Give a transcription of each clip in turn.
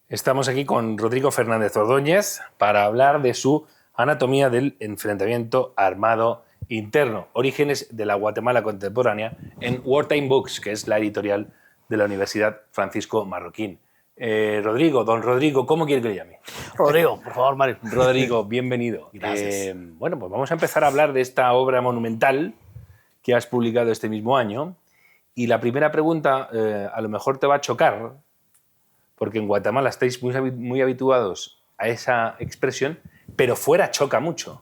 Estamos aquí con Rodrigo Fernández Ordóñez para hablar de su Anatomía del enfrentamiento armado interno, orígenes de la Guatemala contemporánea, en Wartime Books, que es la editorial de la Universidad Francisco Marroquín. Don Rodrigo, ¿cómo quiere que le llame? Rodrigo, por favor, Mario. Rodrigo, bienvenido. Gracias. Bueno, pues vamos a empezar a hablar de esta obra monumental que has publicado este mismo año. Y la primera pregunta a lo mejor te va a chocar, porque en Guatemala estáis muy habituados a esa expresión, pero fuera choca mucho.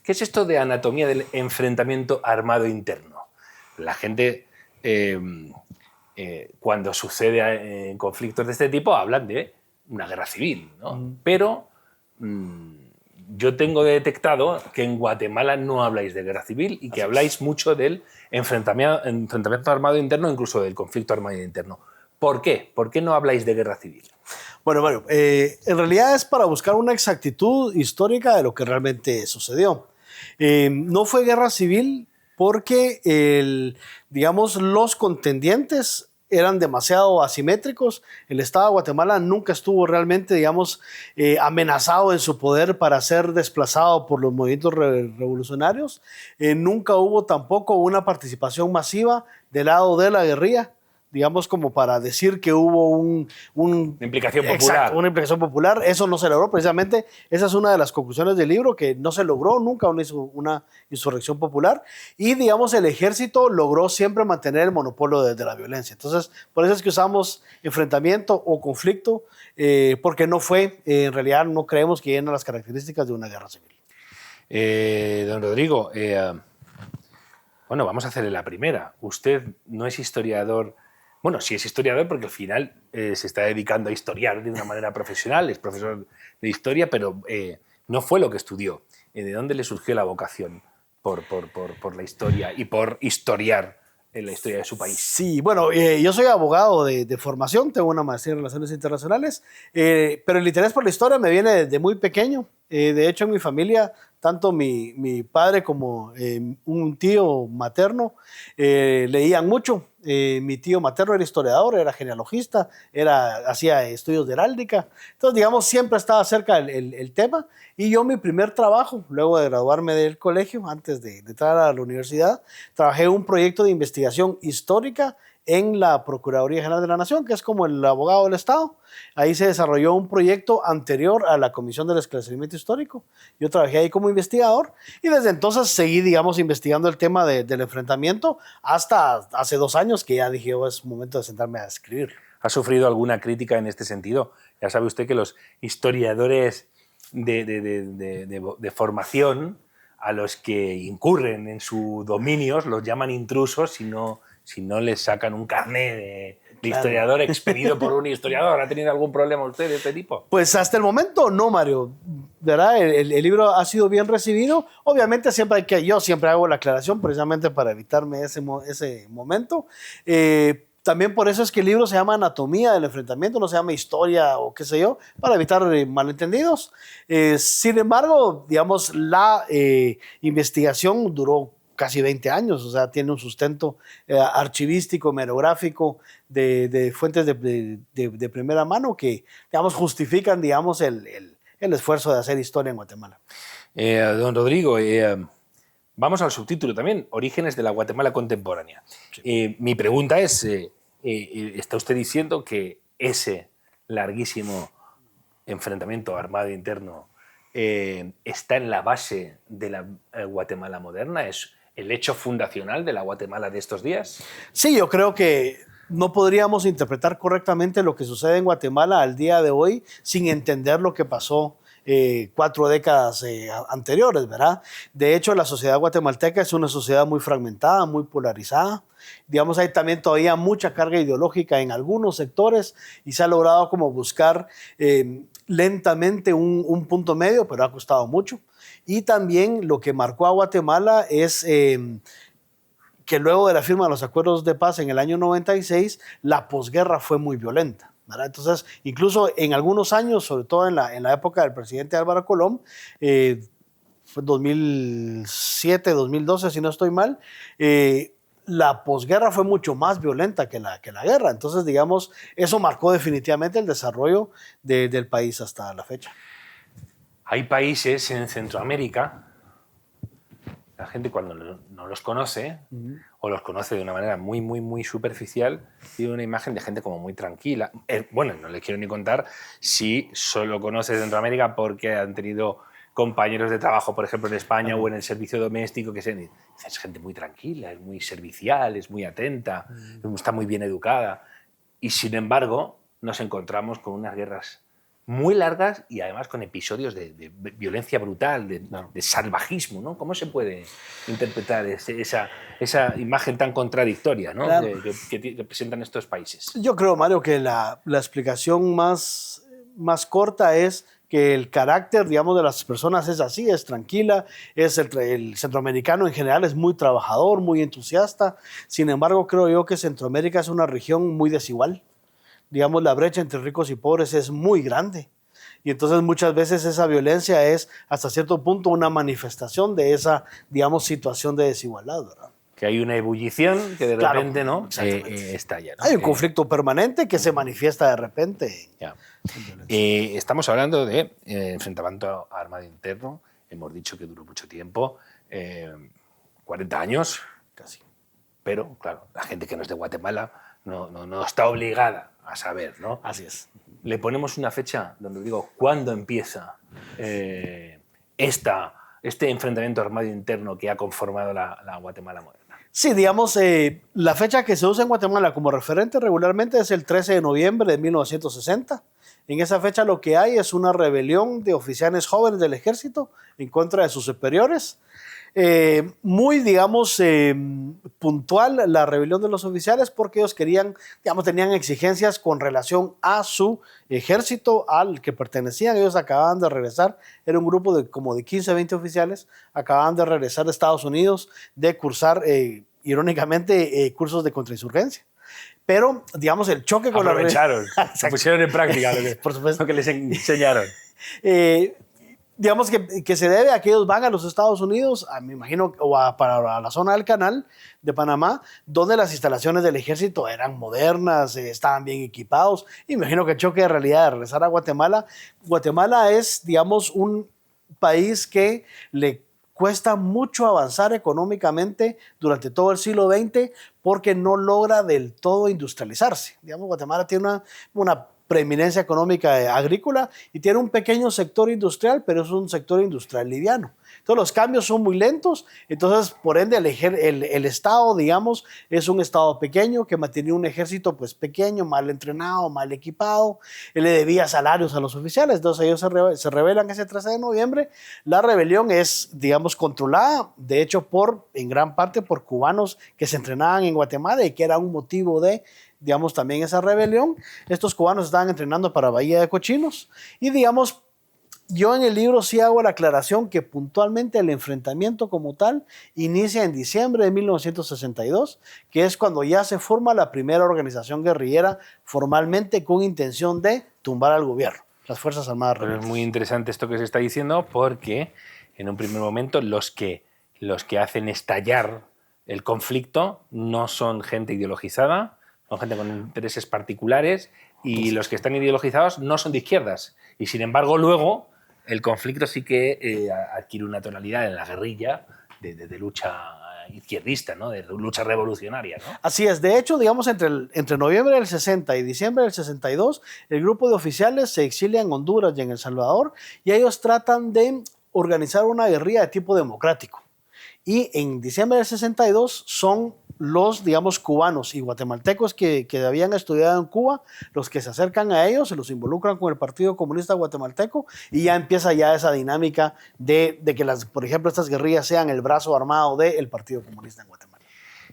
¿Qué es esto de anatomía del enfrentamiento armado interno? La gente, cuando sucede conflictos de este tipo, hablan de una guerra civil, ¿no? Pero yo tengo detectado que en Guatemala no habláis de guerra civil y que habláis mucho del enfrentamiento armado interno, incluso del conflicto armado interno. ¿Por qué? ¿Por qué no habláis de guerra civil? Bueno, Mario, en realidad es para buscar una exactitud histórica de lo que realmente sucedió. No fue guerra civil porque, digamos, los contendientes eran demasiado asimétricos. El Estado de Guatemala nunca estuvo realmente, digamos, amenazado en su poder para ser desplazado por los movimientos revolucionarios. Nunca hubo tampoco una participación masiva del lado de la guerrilla, digamos, como para decir que hubo una implicación popular. Exacto, una implicación popular. Eso no se logró, precisamente. Esa es una de las conclusiones del libro, que no se logró nunca una insurrección popular. Y, digamos, el ejército logró siempre mantener el monopolio de la violencia. Entonces, por eso es que usamos enfrentamiento o conflicto, porque no fue, en realidad, no creemos que llena las características de una guerra civil. Don Rodrigo, bueno, vamos a hacerle la primera. Usted no es historiador. Bueno, sí es historiador porque al final se está dedicando a historiar de una manera profesional, es profesor de historia, pero no fue lo que estudió. ¿De dónde le surgió la vocación por la historia y por historiar en la historia de su país? Sí, bueno, yo soy abogado de formación, tengo una maestría en Relaciones Internacionales, pero el interés por la historia me viene desde muy pequeño. De hecho, en mi familia, tanto mi padre como un tío materno leían mucho. Mi tío materno era historiador, era genealogista, hacía estudios de heráldica. Entonces, digamos, siempre estaba cerca el tema. Y yo, mi primer trabajo, luego de graduarme del colegio, antes de entrar a la universidad, trabajé en un proyecto de investigación histórica en la Procuraduría General de la Nación, que es como el abogado del Estado. Ahí se desarrolló un proyecto anterior a la Comisión del Esclarecimiento Histórico. Yo trabajé ahí como investigador y desde entonces seguí, digamos, investigando el tema del enfrentamiento hasta hace 2 años que ya dije, es momento de sentarme a escribir. ¿Ha sufrido alguna crítica en este sentido? Ya sabe usted que los historiadores de formación, a los que incurren en sus dominios, los llaman intrusos si no les sacan un carné de historiador expedido por un historiador. ¿Ha tenido algún problema usted de este tipo? Pues hasta el momento no, Mario. ¿Verdad? El libro ha sido bien recibido. Obviamente yo siempre hago la aclaración precisamente para evitarme ese momento. También por eso es que el libro se llama Anatomía del enfrentamiento, no se llama Historia o qué sé yo, para evitar malentendidos. Sin embargo, digamos, la investigación duró casi 20 años, o sea, tiene un sustento archivístico, hemerográfico, de fuentes de primera mano que, digamos, justifican, digamos, el esfuerzo de hacer historia en Guatemala. Don Rodrigo, vamos al subtítulo también, Orígenes de la Guatemala contemporánea. Sí. Mi pregunta es, ¿está usted diciendo que ese larguísimo enfrentamiento armado interno está en la base de la Guatemala moderna? ¿Es el hecho fundacional de la Guatemala de estos días? Sí, yo creo que no podríamos interpretar correctamente lo que sucede en Guatemala al día de hoy sin entender lo que pasó 4 décadas anteriores, ¿verdad? De hecho, la sociedad guatemalteca es una sociedad muy fragmentada, muy polarizada. Digamos, hay también todavía mucha carga ideológica en algunos sectores y se ha logrado como buscar lentamente un punto medio, pero ha costado mucho. Y también lo que marcó a Guatemala es que luego de la firma de los acuerdos de paz en el año 96, la posguerra fue muy violenta, ¿verdad? Entonces, incluso en algunos años, sobre todo en la época del presidente Álvaro Colón, fue 2007, 2012, si no estoy mal, la posguerra fue mucho más violenta que la guerra. Entonces, digamos, eso marcó definitivamente el desarrollo del país hasta la fecha. Hay países en Centroamérica, la gente cuando no los conoce o los conoce de una manera muy, muy, muy superficial, tiene una imagen de gente como muy tranquila. Bueno, no les quiero ni contar si solo conoce Centroamérica porque han tenido compañeros de trabajo, por ejemplo, en España o en el servicio doméstico, que es gente muy tranquila, es muy servicial, es muy atenta, está muy bien educada. Y sin embargo, nos encontramos con unas guerras muy largas y además con episodios de violencia brutal, de salvajismo, ¿no? ¿Cómo se puede interpretar esa imagen tan contradictoria, ¿no? Claro. que presentan estos países? Yo creo, Mario, que la explicación más corta es que el carácter, digamos, de las personas es así, es tranquila, el centroamericano en general es muy trabajador, muy entusiasta. Sin embargo, creo yo que Centroamérica es una región muy desigual. Digamos, la brecha entre ricos y pobres es muy grande. Y entonces muchas veces esa violencia es hasta cierto punto una manifestación de esa, digamos, situación de desigualdad, ¿verdad? Que hay una ebullición que de repente, ¿no? Estalla, ¿no? Hay un conflicto permanente que se manifiesta de repente. Ya. Estamos hablando de enfrentamiento armado interno. Hemos dicho que duró mucho tiempo, 40 años casi. Pero, claro, la gente que no es de Guatemala no está obligada a saber, ¿no? Así es. Le ponemos una fecha donde digo, ¿cuándo empieza este enfrentamiento armado interno que ha conformado la Guatemala moderna? Sí, digamos, la fecha que se usa en Guatemala como referente regularmente es el 13 de noviembre de 1960. En esa fecha lo que hay es una rebelión de oficiales jóvenes del ejército en contra de sus superiores. Muy, digamos, puntual la rebelión de los oficiales porque ellos querían, digamos, tenían exigencias con relación a su ejército al que pertenecían. Ellos acababan de regresar, era un grupo de como de 15, 20 oficiales, acababan de regresar de Estados Unidos, de cursar, irónicamente, cursos de contrainsurgencia. Pero, digamos, el choque con aprovecharon, se pusieron en práctica por supuesto, lo que les enseñaron. Digamos que se debe a que ellos van a los Estados Unidos, me imagino, para la zona del Canal de Panamá, donde las instalaciones del ejército eran modernas, estaban bien equipados. Imagino que el choque de realidad de regresar a Guatemala. Guatemala es, digamos, un país que le cuesta mucho avanzar económicamente durante todo el siglo XX porque no logra del todo industrializarse. Digamos, Guatemala tiene una preeminencia económica agrícola y tiene un pequeño sector industrial, pero es un sector industrial liviano. Entonces los cambios son muy lentos, entonces por ende el Estado, digamos, es un Estado pequeño que mantenía un ejército pues pequeño, mal entrenado, mal equipado, él le debía salarios a los oficiales, entonces ellos se rebelan ese 13 de noviembre. La rebelión es, digamos, controlada, de hecho, en gran parte por cubanos que se entrenaban en Guatemala y que era un motivo de, digamos, también esa rebelión. Estos cubanos estaban entrenando para Bahía de Cochinos y, digamos, yo en el libro sí hago la aclaración que puntualmente el enfrentamiento como tal inicia en diciembre de 1962, que es cuando ya se forma la primera organización guerrillera formalmente con intención de tumbar al gobierno, las Fuerzas Armadas Pero Rebeldes. es muy interesante esto que se está diciendo porque en un primer momento los que hacen estallar el conflicto no son gente ideologizada, son gente con intereses particulares y los que están ideologizados no son de izquierdas. Y sin embargo luego el conflicto sí que adquiere una tonalidad en la guerrilla de lucha izquierdista, ¿no? De lucha revolucionaria, ¿no? Así es. De hecho, digamos, entre noviembre del 60 y diciembre del 62, el grupo de oficiales se exilia en Honduras y en El Salvador y ellos tratan de organizar una guerrilla de tipo democrático. Y en diciembre del 62 son los, digamos, cubanos y guatemaltecos que habían estudiado en Cuba, los que se acercan a ellos, se los involucran con el Partido Comunista Guatemalteco y ya empieza ya esa dinámica de que, por ejemplo, estas guerrillas sean el brazo armado del Partido Comunista en Guatemala.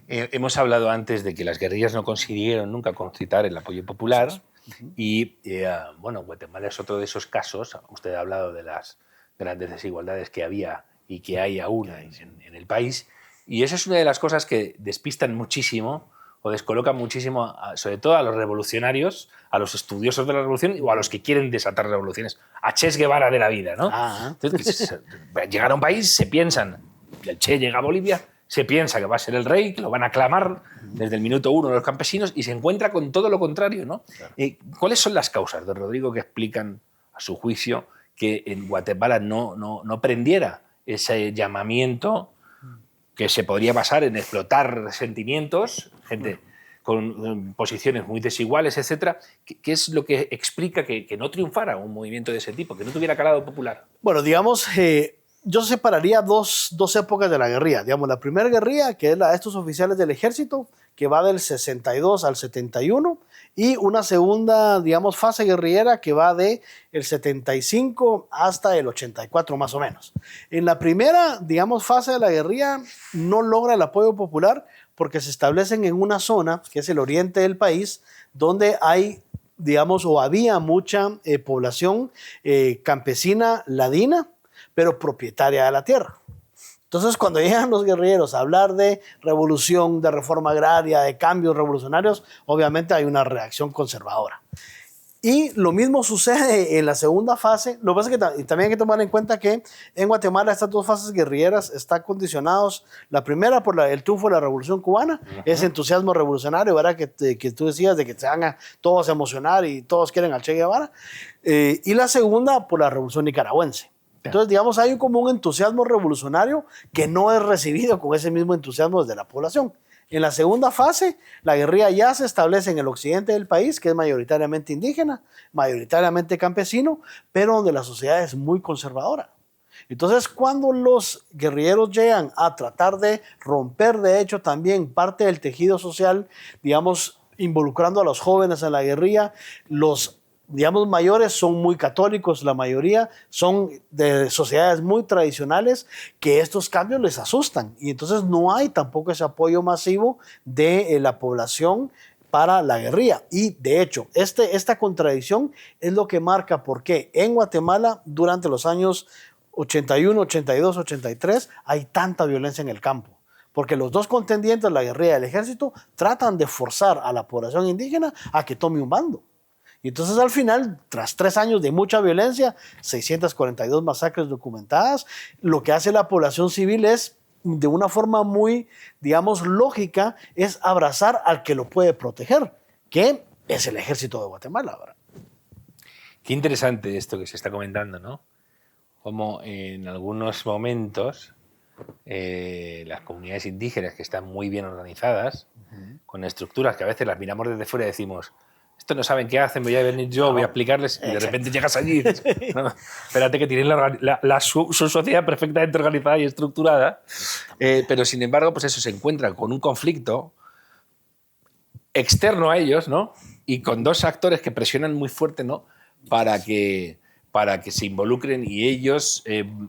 Hemos hablado antes de que las guerrillas no consiguieron nunca concitar el apoyo popular y, bueno, Guatemala es otro de esos casos. Usted ha hablado de las grandes desigualdades que había y que hay aún en el país. Y esa es una de las cosas que despistan muchísimo o descolocan muchísimo, sobre todo a los revolucionarios, a los estudiosos de la revolución o a los que quieren desatar revoluciones, a Che Guevara de la vida, ¿no? Entonces, llegar a un país, se piensan, el Che llega a Bolivia se piensa que va a ser el rey, que lo van a aclamar desde el minuto 1 los campesinos, y se encuentra con todo lo contrario, ¿no? Claro. ¿Cuáles son las causas, don Rodrigo, que explican, a su juicio, que en Guatemala no prendiera ese llamamiento que se podría basar en explotar sentimientos, gente con posiciones muy desiguales, etcétera? ¿Qué es lo que explica que no triunfara un movimiento de ese tipo, que no tuviera calado popular? Bueno, digamos, yo separaría dos épocas de la guerrilla. Digamos, la primera guerrilla, que es la de estos oficiales del ejército, que va del 62 al 71, y una segunda, digamos, fase guerrillera que va del 75 hasta el 84 más o menos. En la primera, digamos, fase de la guerrilla no logra el apoyo popular porque se establecen en una zona, que es el oriente del país, donde hay, digamos, o había mucha población campesina ladina, pero propietaria de la tierra. Entonces, cuando llegan los guerrilleros a hablar de revolución, de reforma agraria, de cambios revolucionarios, obviamente hay una reacción conservadora. Y lo mismo sucede en la segunda fase. Lo que pasa es que también hay que tomar en cuenta que en Guatemala estas dos fases guerrilleras están condicionados. La primera por el triunfo de la Revolución Cubana, ese entusiasmo revolucionario, ¿verdad? Que tú decías, de que se van a todos emocionar y todos quieren al Che Guevara. Y la segunda por la Revolución Nicaragüense. Entonces, digamos, hay como un entusiasmo revolucionario que no es recibido con ese mismo entusiasmo desde la población. En la segunda fase, la guerrilla ya se establece en el occidente del país, que es mayoritariamente indígena, mayoritariamente campesino, pero donde la sociedad es muy conservadora. Entonces, cuando los guerrilleros llegan a tratar de romper, de hecho, también parte del tejido social, digamos, involucrando a los jóvenes en la guerrilla, los digamos, mayores son muy católicos, la mayoría son de sociedades muy tradicionales, que estos cambios les asustan. Y entonces no hay tampoco ese apoyo masivo de la población para la guerrilla. Y de hecho, esta contradicción es lo que marca por qué en Guatemala durante los años 81, 82, 83 hay tanta violencia en el campo. Porque los dos contendientes, la guerrilla y el ejército, tratan de forzar a la población indígena a que tome un bando. Y entonces al final, tras 3 años de mucha violencia, 642 masacres documentadas, lo que hace la población civil es, de una forma muy, digamos, lógica, es abrazar al que lo puede proteger, que es el ejército de Guatemala, ¿verdad? Qué interesante esto que se está comentando, ¿no? Como en algunos momentos las comunidades indígenas, que están muy bien organizadas, con estructuras que a veces las miramos desde fuera y decimos, esto no saben qué hacen, voy a venir yo, voy a explicarles, y de repente llegas allí y dices, no, espérate que tienen su sociedad perfectamente organizada y estructurada, pero sin embargo, pues eso, se encuentran con un conflicto externo a ellos, ¿no? Y con dos actores que presionan muy fuerte, ¿no? Para que se involucren, y ellos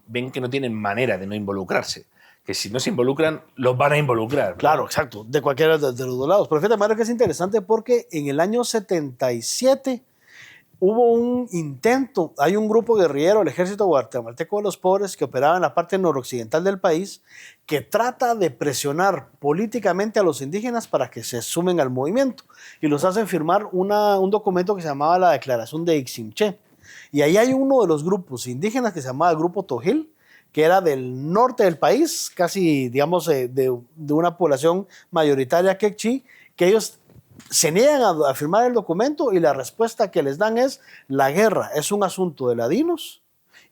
ven que no tienen manera de no involucrarse. Que si no se involucran, los van a involucrar, ¿no? Claro, exacto, de cualquiera de los dos lados. Pero fíjate, Mario, que es interesante porque en el año 77 hubo un intento, hay un grupo guerrillero, el Ejército Guatemalteco de los Pobres, que operaba en la parte noroccidental del país, que trata de presionar políticamente a los indígenas para que se sumen al movimiento. Y los hacen firmar un documento que se llamaba la Declaración de Iximché. Y ahí hay uno de los grupos indígenas que se llamaba el Grupo Tojil, que era del norte del país, casi, digamos, de una población mayoritaria quechí, que ellos se niegan a firmar el documento y la respuesta que les dan es: la guerra es un asunto de ladinos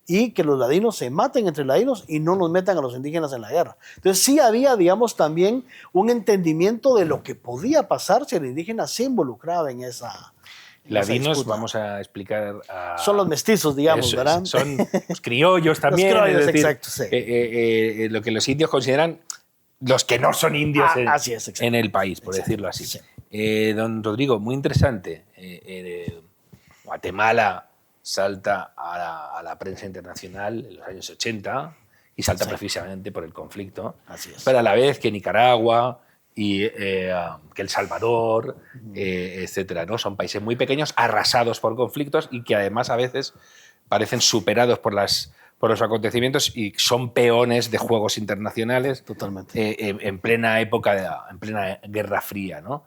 y que los ladinos se maten entre ladinos y no nos metan a los indígenas en la guerra. Entonces sí había, digamos, también un entendimiento de lo que podía pasar si el indígena se involucraba en esa... Ladinos, vamos a explicar... son los mestizos, digamos, eso, ¿verdad? Son los criollos también. Los criollos, es decir, exacto, sí. Lo que los indios consideran los que no son indios así es, en el país, por decirlo así. Sí. Don Rodrigo, muy interesante. Guatemala salta a la prensa internacional en los años 80 y salta precisamente por el conflicto. Así es. Pero a la vez que Nicaragua y que El Salvador, etcétera, ¿no? Son países muy pequeños, arrasados por conflictos y que además a veces parecen superados por los acontecimientos y son peones de juegos internacionales. Totalmente. En plena época, en plena Guerra Fría, ¿no?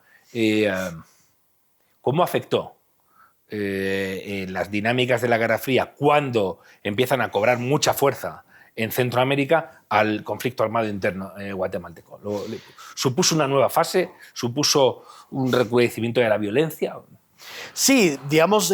¿Cómo afectó las dinámicas de la Guerra Fría cuando empiezan a cobrar mucha fuerza en Centroamérica al conflicto armado interno guatemalteco. ¿Supuso una nueva fase? ¿Supuso un recrudecimiento de la violencia? Sí, digamos,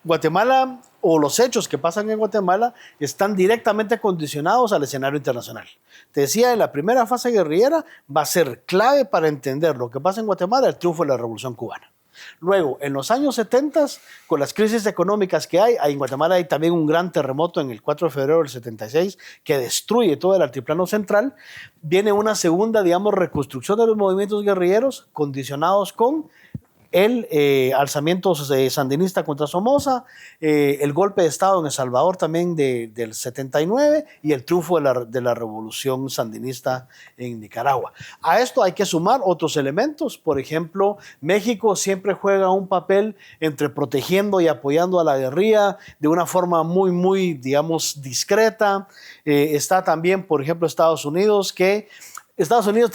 Guatemala o los hechos que pasan en Guatemala están directamente condicionados al escenario internacional. Te decía, en la primera fase guerrillera va a ser clave para entender lo que pasa en Guatemala el triunfo de la Revolución Cubana. Luego, en los años 70, con las crisis económicas que hay en Guatemala hay también un gran terremoto en el 4 de febrero del 76 que destruye todo el altiplano central. Viene una segunda, digamos, reconstrucción de los movimientos guerrilleros condicionados con el alzamiento sandinista contra Somoza, el golpe de Estado en El Salvador también del 79 y el triunfo de la revolución sandinista en Nicaragua. A esto hay que sumar otros elementos. Por ejemplo, México siempre juega un papel entre protegiendo y apoyando a la guerrilla de una forma muy, digamos, discreta. Está también, por ejemplo, Estados Unidos, que Estados Unidos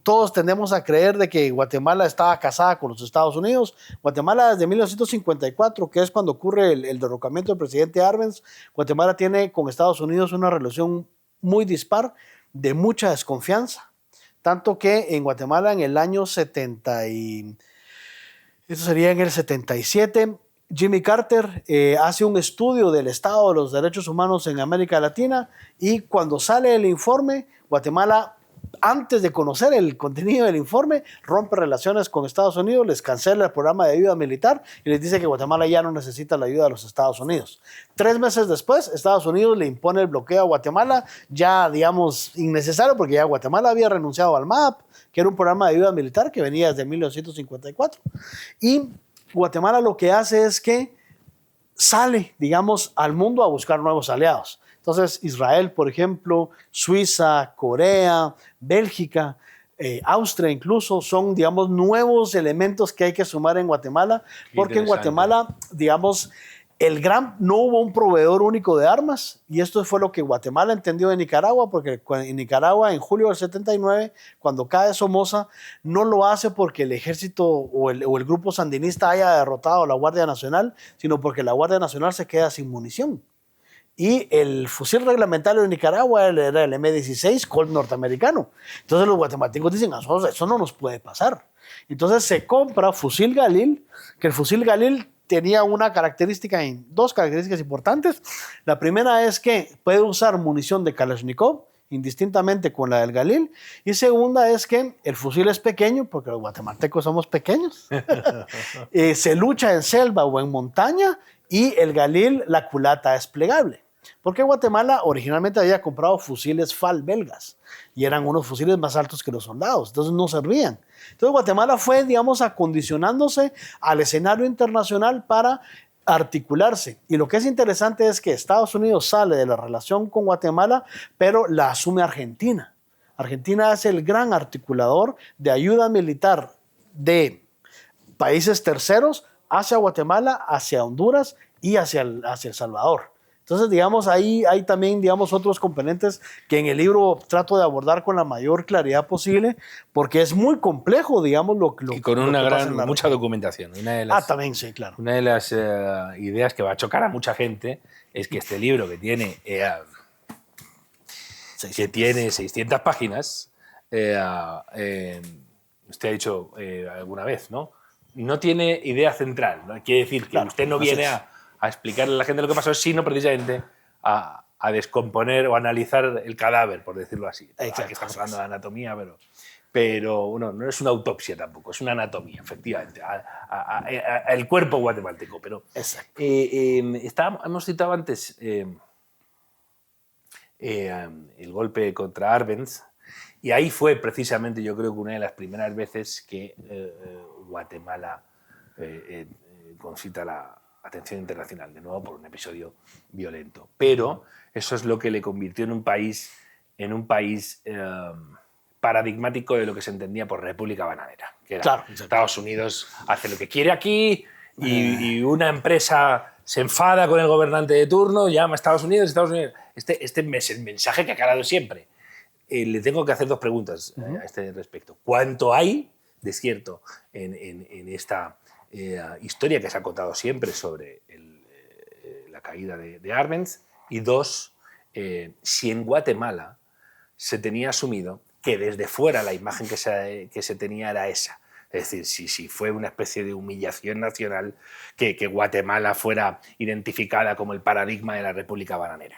todos tendemos a creer de que Guatemala estaba casada con los Estados Unidos. Guatemala desde 1954, que es cuando ocurre el derrocamiento del presidente Arbenz, Guatemala tiene con Estados Unidos una relación muy dispar, de mucha desconfianza. Tanto que en Guatemala en el año 77, Jimmy Carter hace un estudio del estado de los derechos humanos en América Latina y cuando sale el informe, Guatemala, antes de conocer el contenido del informe, rompe relaciones con Estados Unidos, les cancela el programa de ayuda militar y les dice que Guatemala ya no necesita la ayuda de los Estados Unidos. 3 meses después, Estados Unidos le impone el bloqueo a Guatemala, ya digamos innecesario porque ya Guatemala había renunciado al MAP, que era un programa de ayuda militar que venía desde 1954. Y Guatemala lo que hace es que sale, digamos, al mundo a buscar nuevos aliados. Entonces, Israel, por ejemplo, Suiza, Corea, Bélgica, Austria incluso, son, digamos, nuevos elementos que hay que sumar en Guatemala, porque en Guatemala, digamos, no hubo un proveedor único de armas, y esto fue lo que Guatemala entendió de Nicaragua, porque en Nicaragua, en julio del 79, cuando cae Somoza, no lo hace porque el ejército o el grupo sandinista haya derrotado a la Guardia Nacional, sino porque la Guardia Nacional se queda sin munición. Y el fusil reglamentario de Nicaragua era el M16 Colt norteamericano. Entonces los guatemaltecos dicen, eso no nos puede pasar. Entonces se compra fusil Galil, que el fusil Galil tenía dos características importantes. La primera es que puede usar munición de Kalashnikov, indistintamente con la del Galil. Y segunda es que el fusil es pequeño, porque los guatemaltecos somos pequeños. Se lucha en selva o en montaña y el Galil, la culata es plegable. Porque Guatemala originalmente había comprado fusiles FAL belgas y eran unos fusiles más altos que los soldados, entonces no servían. Entonces Guatemala fue, digamos, acondicionándose al escenario internacional para articularse. Y lo que es interesante es que Estados Unidos sale de la relación con Guatemala, pero la asume Argentina. Argentina es el gran articulador de ayuda militar de países terceros hacia Guatemala, hacia Honduras y hacia El Salvador. Entonces, digamos, ahí hay también, digamos, otros componentes que en el libro trato de abordar con la mayor claridad posible, porque es muy complejo, digamos, y con mucha documentación. También, sí, claro. Una de las ideas que va a chocar a mucha gente es que este libro que tiene 600 páginas, usted ha dicho alguna vez, ¿no? No tiene idea central, ¿no? Quiere decir que usted no viene a explicarle a la gente lo que pasó, sino precisamente a descomponer o analizar el cadáver, por decirlo así. Exacto, que estamos hablando de anatomía, pero no es una autopsia tampoco, es una anatomía, efectivamente, el cuerpo guatemalteco. Pero hemos citado antes el golpe contra Arbenz, y ahí fue precisamente, yo creo que una de las primeras veces que Guatemala concita la atención internacional, de nuevo por un episodio violento. Pero eso es lo que le convirtió en un país paradigmático de lo que se entendía por República Bananera, que era Estados Unidos hace lo que quiere aquí y una empresa se enfada con el gobernante de turno, llama a Estados Unidos. Este es el mensaje que ha calado siempre. Le tengo que hacer 2 preguntas a este respecto. ¿Cuánto hay de cierto en esta historia que se ha contado siempre sobre la caída de Arbenz? Y 2, si en Guatemala se tenía asumido que desde fuera la imagen que se tenía era esa. Es decir, si fue una especie de humillación nacional que Guatemala fuera identificada como el paradigma de la República Bananera.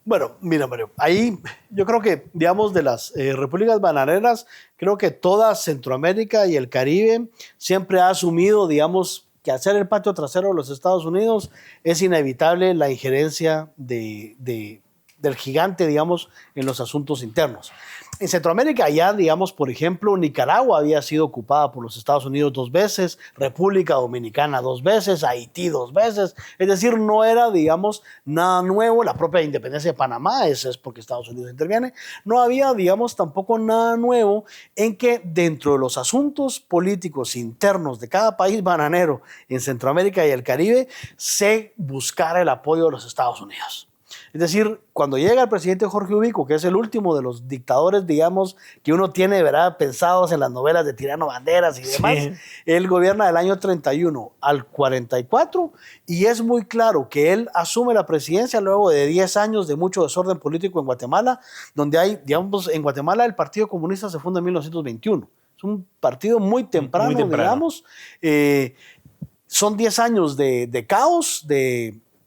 Bueno, mira, Mario, ahí yo creo que, digamos, de las repúblicas bananeras, creo que toda Centroamérica y el Caribe siempre ha asumido, digamos, que hacer el patio trasero de los Estados Unidos es inevitable la injerencia del gigante, digamos, en los asuntos internos. En Centroamérica ya, digamos, por ejemplo, Nicaragua había sido ocupada por los Estados Unidos 2 veces, República Dominicana 2 veces, Haití 2 veces. Es decir, no era, digamos, nada nuevo. La propia independencia de Panamá, eso es porque Estados Unidos interviene. No había, digamos, tampoco nada nuevo en que dentro de los asuntos políticos internos de cada país bananero en Centroamérica y el Caribe se buscara el apoyo de los Estados Unidos. Es decir, cuando llega el presidente Jorge Ubico, que es el último de los dictadores, digamos, que uno tiene, ¿verdad?, pensados en las novelas de Tirano Banderas y demás, sí. Él gobierna del año 31 al 44 y es muy claro que él asume la presidencia luego de 10 años de mucho desorden político en Guatemala, donde hay, digamos, en Guatemala el Partido Comunista se funda en 1921. Es un partido muy temprano. Digamos. Son 10 años de caos,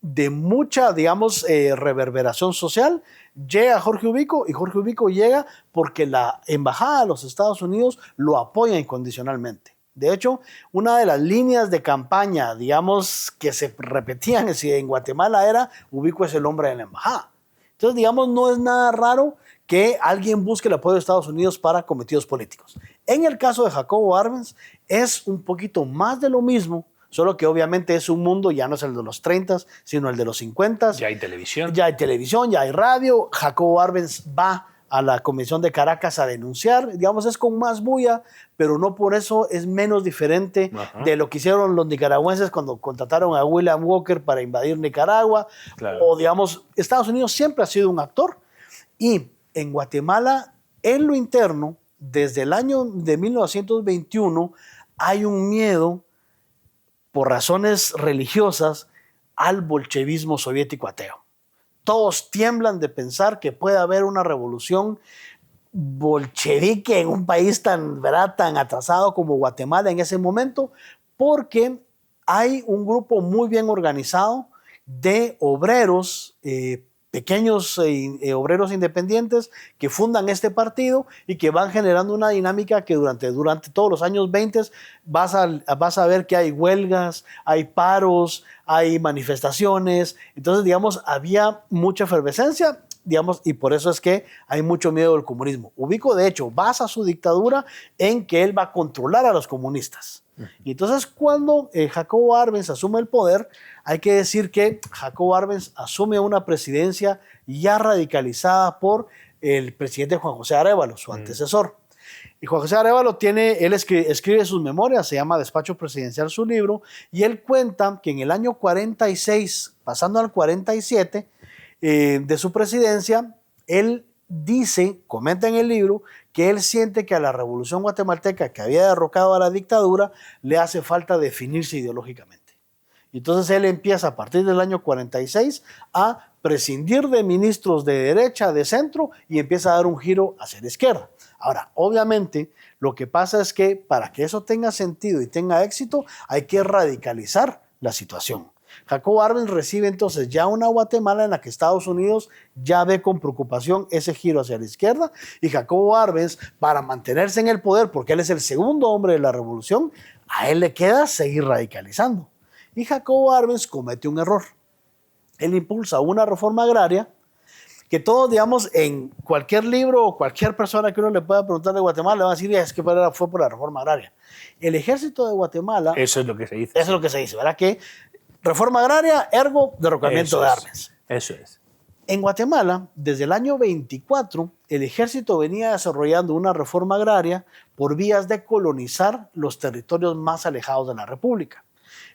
de mucha, digamos, reverberación social. Llega Jorge Ubico y Jorge Ubico llega porque la embajada de los Estados Unidos lo apoya incondicionalmente. De hecho, una de las líneas de campaña, digamos, que se repetían en Guatemala era Ubico es el hombre de la embajada. Entonces, digamos, no es nada raro que alguien busque el apoyo de Estados Unidos para cometidos políticos. En el caso de Jacobo Arbenz es un poquito más de lo mismo, solo que obviamente es un mundo, ya no es el de los 30, sino el de los 50. Ya hay televisión. Ya hay televisión, ya hay radio. Jacobo Arbenz va a la Convención de Caracas a denunciar. Digamos, es con más bulla, pero no por eso es menos diferente de lo que hicieron los nicaragüenses cuando contrataron a William Walker para invadir Nicaragua. Claro. O, digamos, Estados Unidos siempre ha sido un actor. Y en Guatemala, en lo interno, desde el año de 1921, hay un miedo por razones religiosas, al bolchevismo soviético ateo. Todos tiemblan de pensar que puede haber una revolución bolchevique en un país tan, ¿verdad?, tan atrasado como Guatemala en ese momento, porque hay un grupo muy bien organizado de obreros, pequeños obreros independientes que fundan este partido y que van generando una dinámica que durante todos los años 20 vas a ver que hay huelgas, hay paros, hay manifestaciones. Entonces, digamos, había mucha efervescencia, digamos, y por eso es que hay mucho miedo del comunismo. Ubico, de hecho, basa su dictadura en que él va a controlar a los comunistas. Y entonces, cuando Jacobo Arbenz asume el poder, hay que decir que Jacobo Arbenz asume una presidencia ya radicalizada por el presidente Juan José Arévalo, su antecesor. Y Juan José Arévalo él escribe sus memorias, se llama Despacho Presidencial su libro, y él cuenta que en el año 46, pasando al 47 de su presidencia, él comenta en el libro, que él siente que a la revolución guatemalteca que había derrocado a la dictadura le hace falta definirse ideológicamente. Entonces él empieza a partir del año 46 a prescindir de ministros de derecha, de centro, y empieza a dar un giro hacia la izquierda. Ahora, obviamente, lo que pasa es que para que eso tenga sentido y tenga éxito, hay que radicalizar la situación. Jacobo Arbenz recibe entonces ya una Guatemala en la que Estados Unidos ya ve con preocupación ese giro hacia la izquierda, y Jacobo Arbenz, para mantenerse en el poder, porque él es el segundo hombre de la revolución, a él le queda seguir radicalizando. Y Jacobo Arbenz comete un error. Él impulsa una reforma agraria que todos, digamos, en cualquier libro o cualquier persona que uno le pueda preguntar de Guatemala, le van a decir, es que fue por la reforma agraria. El ejército de Guatemala... Eso es lo que se dice. Eso es lo que se dice, ¿verdad? Que reforma agraria, ergo derrocamiento de Arbenz. Eso es. En Guatemala, desde el año 24, el ejército venía desarrollando una reforma agraria por vías de colonizar los territorios más alejados de la República.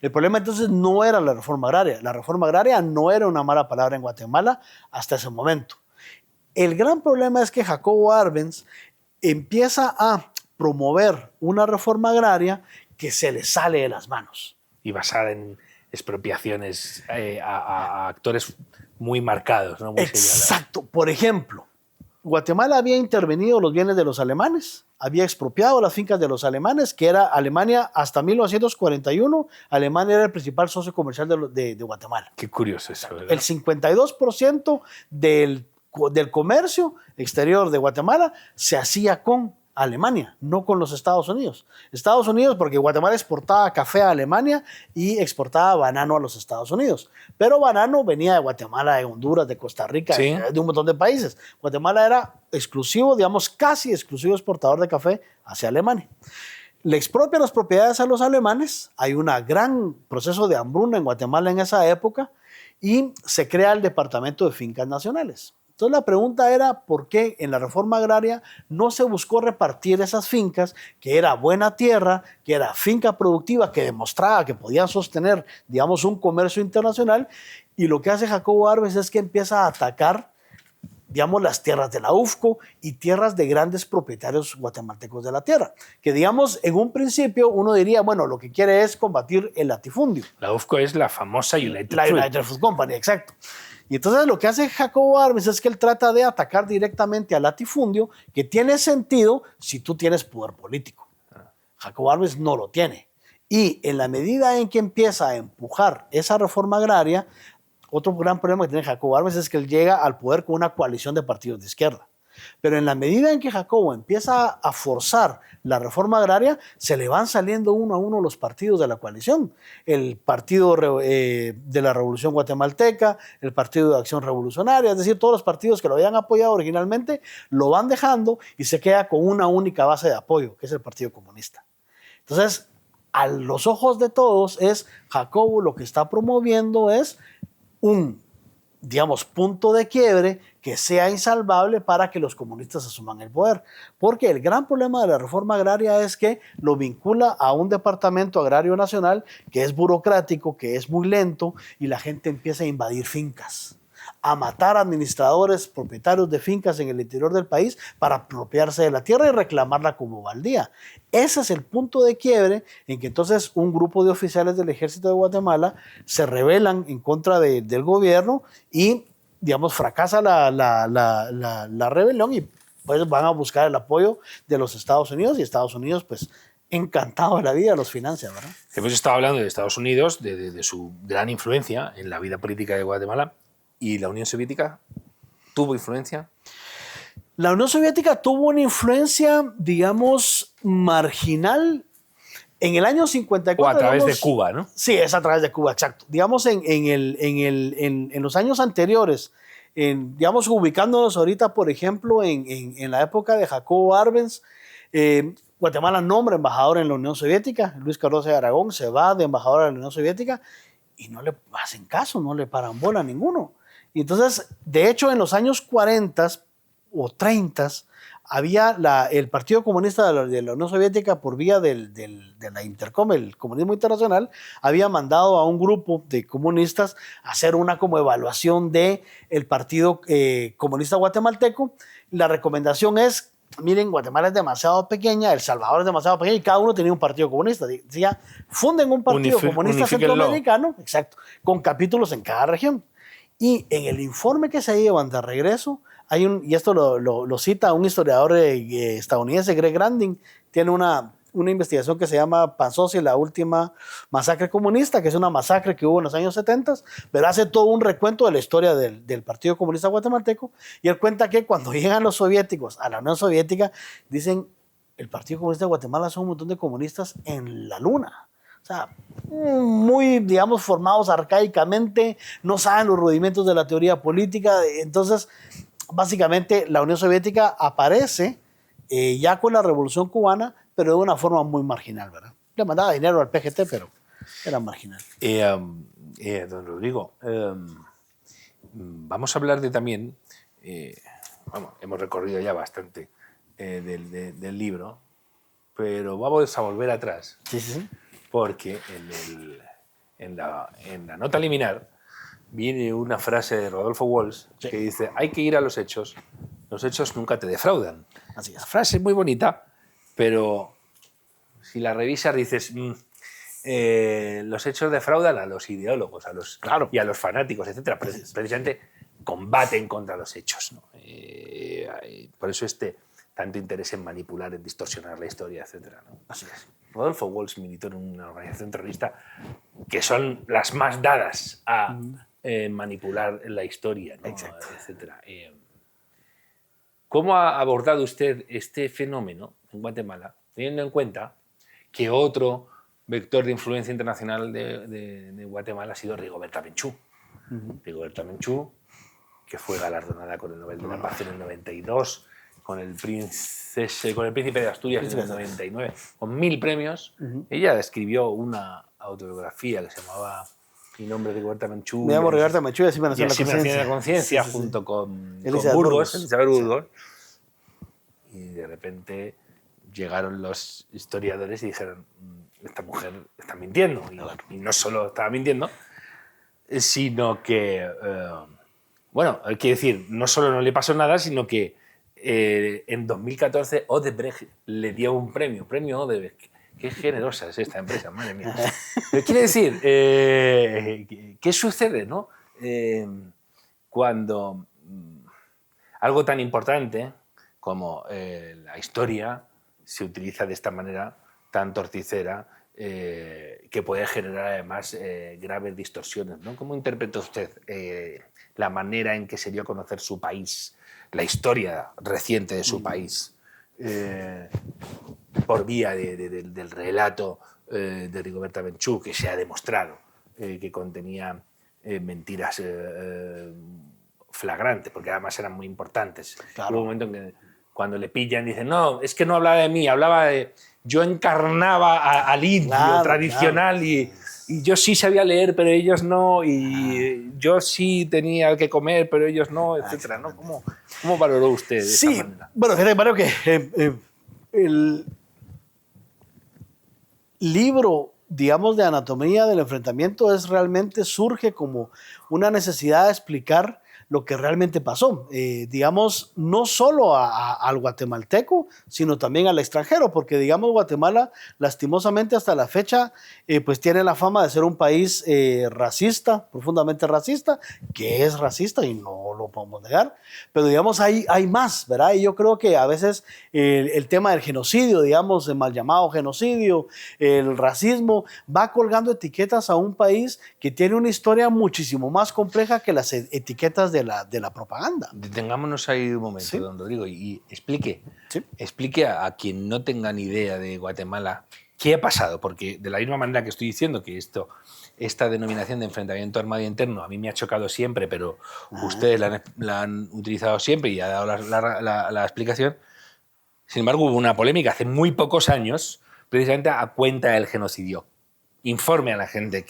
El problema entonces no era la reforma agraria. La reforma agraria no era una mala palabra en Guatemala hasta ese momento. El gran problema es que Jacobo Arbenz empieza a promover una reforma agraria que se le sale de las manos. Y basada en expropiaciones a actores muy marcados, ¿no? Muy señalados. Exacto. Por ejemplo, Guatemala había intervenido los bienes de los alemanes, había expropiado las fincas de los alemanes, que era Alemania hasta 1941. Alemania era el principal socio comercial de Guatemala. Qué curioso eso, ¿verdad? El 52% del comercio exterior de Guatemala se hacía con Alemania, no con los Estados Unidos. Estados Unidos, porque Guatemala exportaba café a Alemania y exportaba banano a los Estados Unidos. Pero banano venía de Guatemala, de Honduras, de Costa Rica, Sí. de un montón de países. Guatemala era exclusivo, digamos, casi exclusivo exportador de café hacia Alemania. Le expropian las propiedades a los alemanes, hay un gran proceso de hambruna en Guatemala en esa época y se crea el Departamento de Fincas Nacionales. Entonces la pregunta era por qué en la reforma agraria no se buscó repartir esas fincas, que era buena tierra, que era finca productiva, que demostraba que podían sostener, digamos, un comercio internacional, y lo que hace Jacobo Arbenz es que empieza a atacar, digamos, las tierras de la UFCO y tierras de grandes propietarios guatemaltecos de la tierra, que digamos, en un principio uno diría, bueno, lo que quiere es combatir el latifundio. La UFCO es la famosa United La Fruit. United Fruit Company, exacto. Y entonces lo que hace Jacobo Arbenz es que él trata de atacar directamente al latifundio, que tiene sentido si tú tienes poder político. Jacobo Arbenz no lo tiene. Y en la medida en que empieza a empujar esa reforma agraria, otro gran problema que tiene Jacobo Arbenz es que él llega al poder con una coalición de partidos de izquierda. Pero en la medida en que Jacobo empieza a forzar la reforma agraria, se le van saliendo uno a uno los partidos de la coalición. El Partido de la Revolución Guatemalteca, el Partido de Acción Revolucionaria, es decir, todos los partidos que lo habían apoyado originalmente, lo van dejando y se queda con una única base de apoyo, que es el Partido Comunista. Entonces, a los ojos de todos, Jacobo lo que está promoviendo es un, digamos, punto de quiebre que sea insalvable para que los comunistas asuman el poder. Porque el gran problema de la reforma agraria es que lo vincula a un departamento agrario nacional que es burocrático, que es muy lento, y la gente empieza a invadir fincas, a matar administradores, propietarios de fincas en el interior del país para apropiarse de la tierra y reclamarla como baldía. Ese es el punto de quiebre en que entonces un grupo de oficiales del Ejército de Guatemala se rebelan en contra del gobierno y, digamos, fracasa la rebelión y pues van a buscar el apoyo de los Estados Unidos y Estados Unidos, pues, encantado de la vida, los financia, ¿verdad? Hemos estado hablando de Estados Unidos, de su gran influencia en la vida política de Guatemala. ¿Y la Unión Soviética tuvo influencia? La Unión Soviética tuvo una influencia, digamos, marginal en el año 54. O a través digamos, de Cuba, ¿no? Sí, es a través de Cuba, exacto. Digamos, en los años anteriores, digamos, ubicándonos ahorita, por ejemplo, en la época de Jacobo Arbenz, Guatemala nombra embajador en la Unión Soviética. Luis Carlos de Aragón se va de embajador a la Unión Soviética y no le hacen caso, no le paran bola a ninguno. Y entonces, de hecho, en los años 40 o 30 había el Partido Comunista de la Unión Soviética, por vía de la Intercom, el comunismo internacional, había mandado a un grupo de comunistas a hacer una como evaluación del Partido Comunista Guatemalteco. La recomendación es, miren, Guatemala es demasiado pequeña, El Salvador es demasiado pequeño y cada uno tenía un partido comunista. Decía, funden un partido comunista centroamericano, exacto, con capítulos en cada región. Y en el informe que se llevan de regreso, y esto lo cita un historiador estadounidense, Greg Grandin, tiene una investigación que se llama Panzosi, la última masacre comunista, que es una masacre que hubo en los años 70, pero hace todo un recuento de la historia del Partido Comunista Guatemalteco, y él cuenta que cuando llegan los soviéticos a la Unión Soviética, dicen, el Partido Comunista de Guatemala son un montón de comunistas en la luna. O sea, muy, digamos, formados arcaicamente, no saben los rudimentos de la teoría política. Entonces, básicamente, la Unión Soviética aparece ya con la Revolución Cubana, pero de una forma muy marginal, ¿verdad? Le mandaba dinero al PGT, pero era marginal. Don Rodrigo, vamos a hablar de también, hemos recorrido ya bastante del libro, pero vamos a volver atrás. Sí, sí, sí. Porque en la nota liminar viene una frase de Rodolfo Walsh que dice, hay que ir a los hechos nunca te defraudan. Así es. La frase es muy bonita, pero si la revisas dices, los hechos defraudan a los ideólogos Claro. y a los fanáticos, etc. Precisamente combaten contra los hechos, ¿no? Por eso tanto interés en manipular, en distorsionar la historia, etc., ¿no? Así es. Rodolfo Walsh militó en una organización terrorista que son las más dadas a manipular la historia, ¿no? Exacto. etc. ¿Cómo ha abordado usted este fenómeno en Guatemala, teniendo en cuenta que otro vector de influencia internacional de Guatemala ha sido Rigoberta Menchú? Rigoberta Menchú, que fue galardonada con el Nobel de la Paz en el 92, con el Príncipe de Asturias en el 99, con 1000 premios. Ella escribió una autobiografía que se llamaba Mi nombre es Rigoberta Menchú. Me llamo Rigoberta Menchú y así me nació la conciencia, junto con Elizabeth Burgos. Y de repente llegaron los historiadores y dijeron, esta mujer está mintiendo. Y no solo estaba mintiendo, sino que, bueno, hay que decir, no solo no le pasó nada, sino que en 2014 Odebrecht le dio un premio Odebrecht. Qué generosa es esta empresa, madre mía. Pero quiere decir, ¿qué sucede, no? Cuando algo tan importante como la historia se utiliza de esta manera tan torticera, que puede generar además graves distorsiones, ¿no? ¿Cómo interpreta usted la manera en que se dio a conocer su país, la historia reciente de su país, por vía del relato de Rigoberta Menchú, que se ha demostrado que contenía mentiras flagrantes, porque además eran muy importantes? Claro. Hubo un momento en que cuando le pillan dicen, no, es que no hablaba de mí, hablaba de... Yo encarnaba al indio tradicional. Claro. Y yo sí sabía leer, pero ellos no, y yo sí tenía que comer, pero ellos no, etc., ¿no? ¿Cómo valoró usted esa manera? Bueno, fíjate, Mario, que el libro, digamos, de anatomía del enfrentamiento surge como una necesidad de explicar lo que realmente pasó, digamos, no solo al guatemalteco, sino también al extranjero, porque, digamos, Guatemala, lastimosamente hasta la fecha, pues tiene la fama de ser un país racista, profundamente racista, que es racista y no lo podemos negar, pero, digamos, hay más, ¿verdad? Y yo creo que a veces el tema del genocidio, digamos, el mal llamado genocidio, el racismo, va colgando etiquetas a un país que tiene una historia muchísimo más compleja que las etiquetas de la propaganda. Detengámonos ahí un momento, ¿sí, don Rodrigo? Y explique a quien no tenga ni idea de Guatemala qué ha pasado, porque de la misma manera que estoy diciendo que esta denominación de enfrentamiento armado interno a mí me ha chocado siempre, pero ustedes la han utilizado siempre y ha dado la explicación. Sin embargo, hubo una polémica hace muy pocos años, precisamente a cuenta del genocidio. Informe a la gente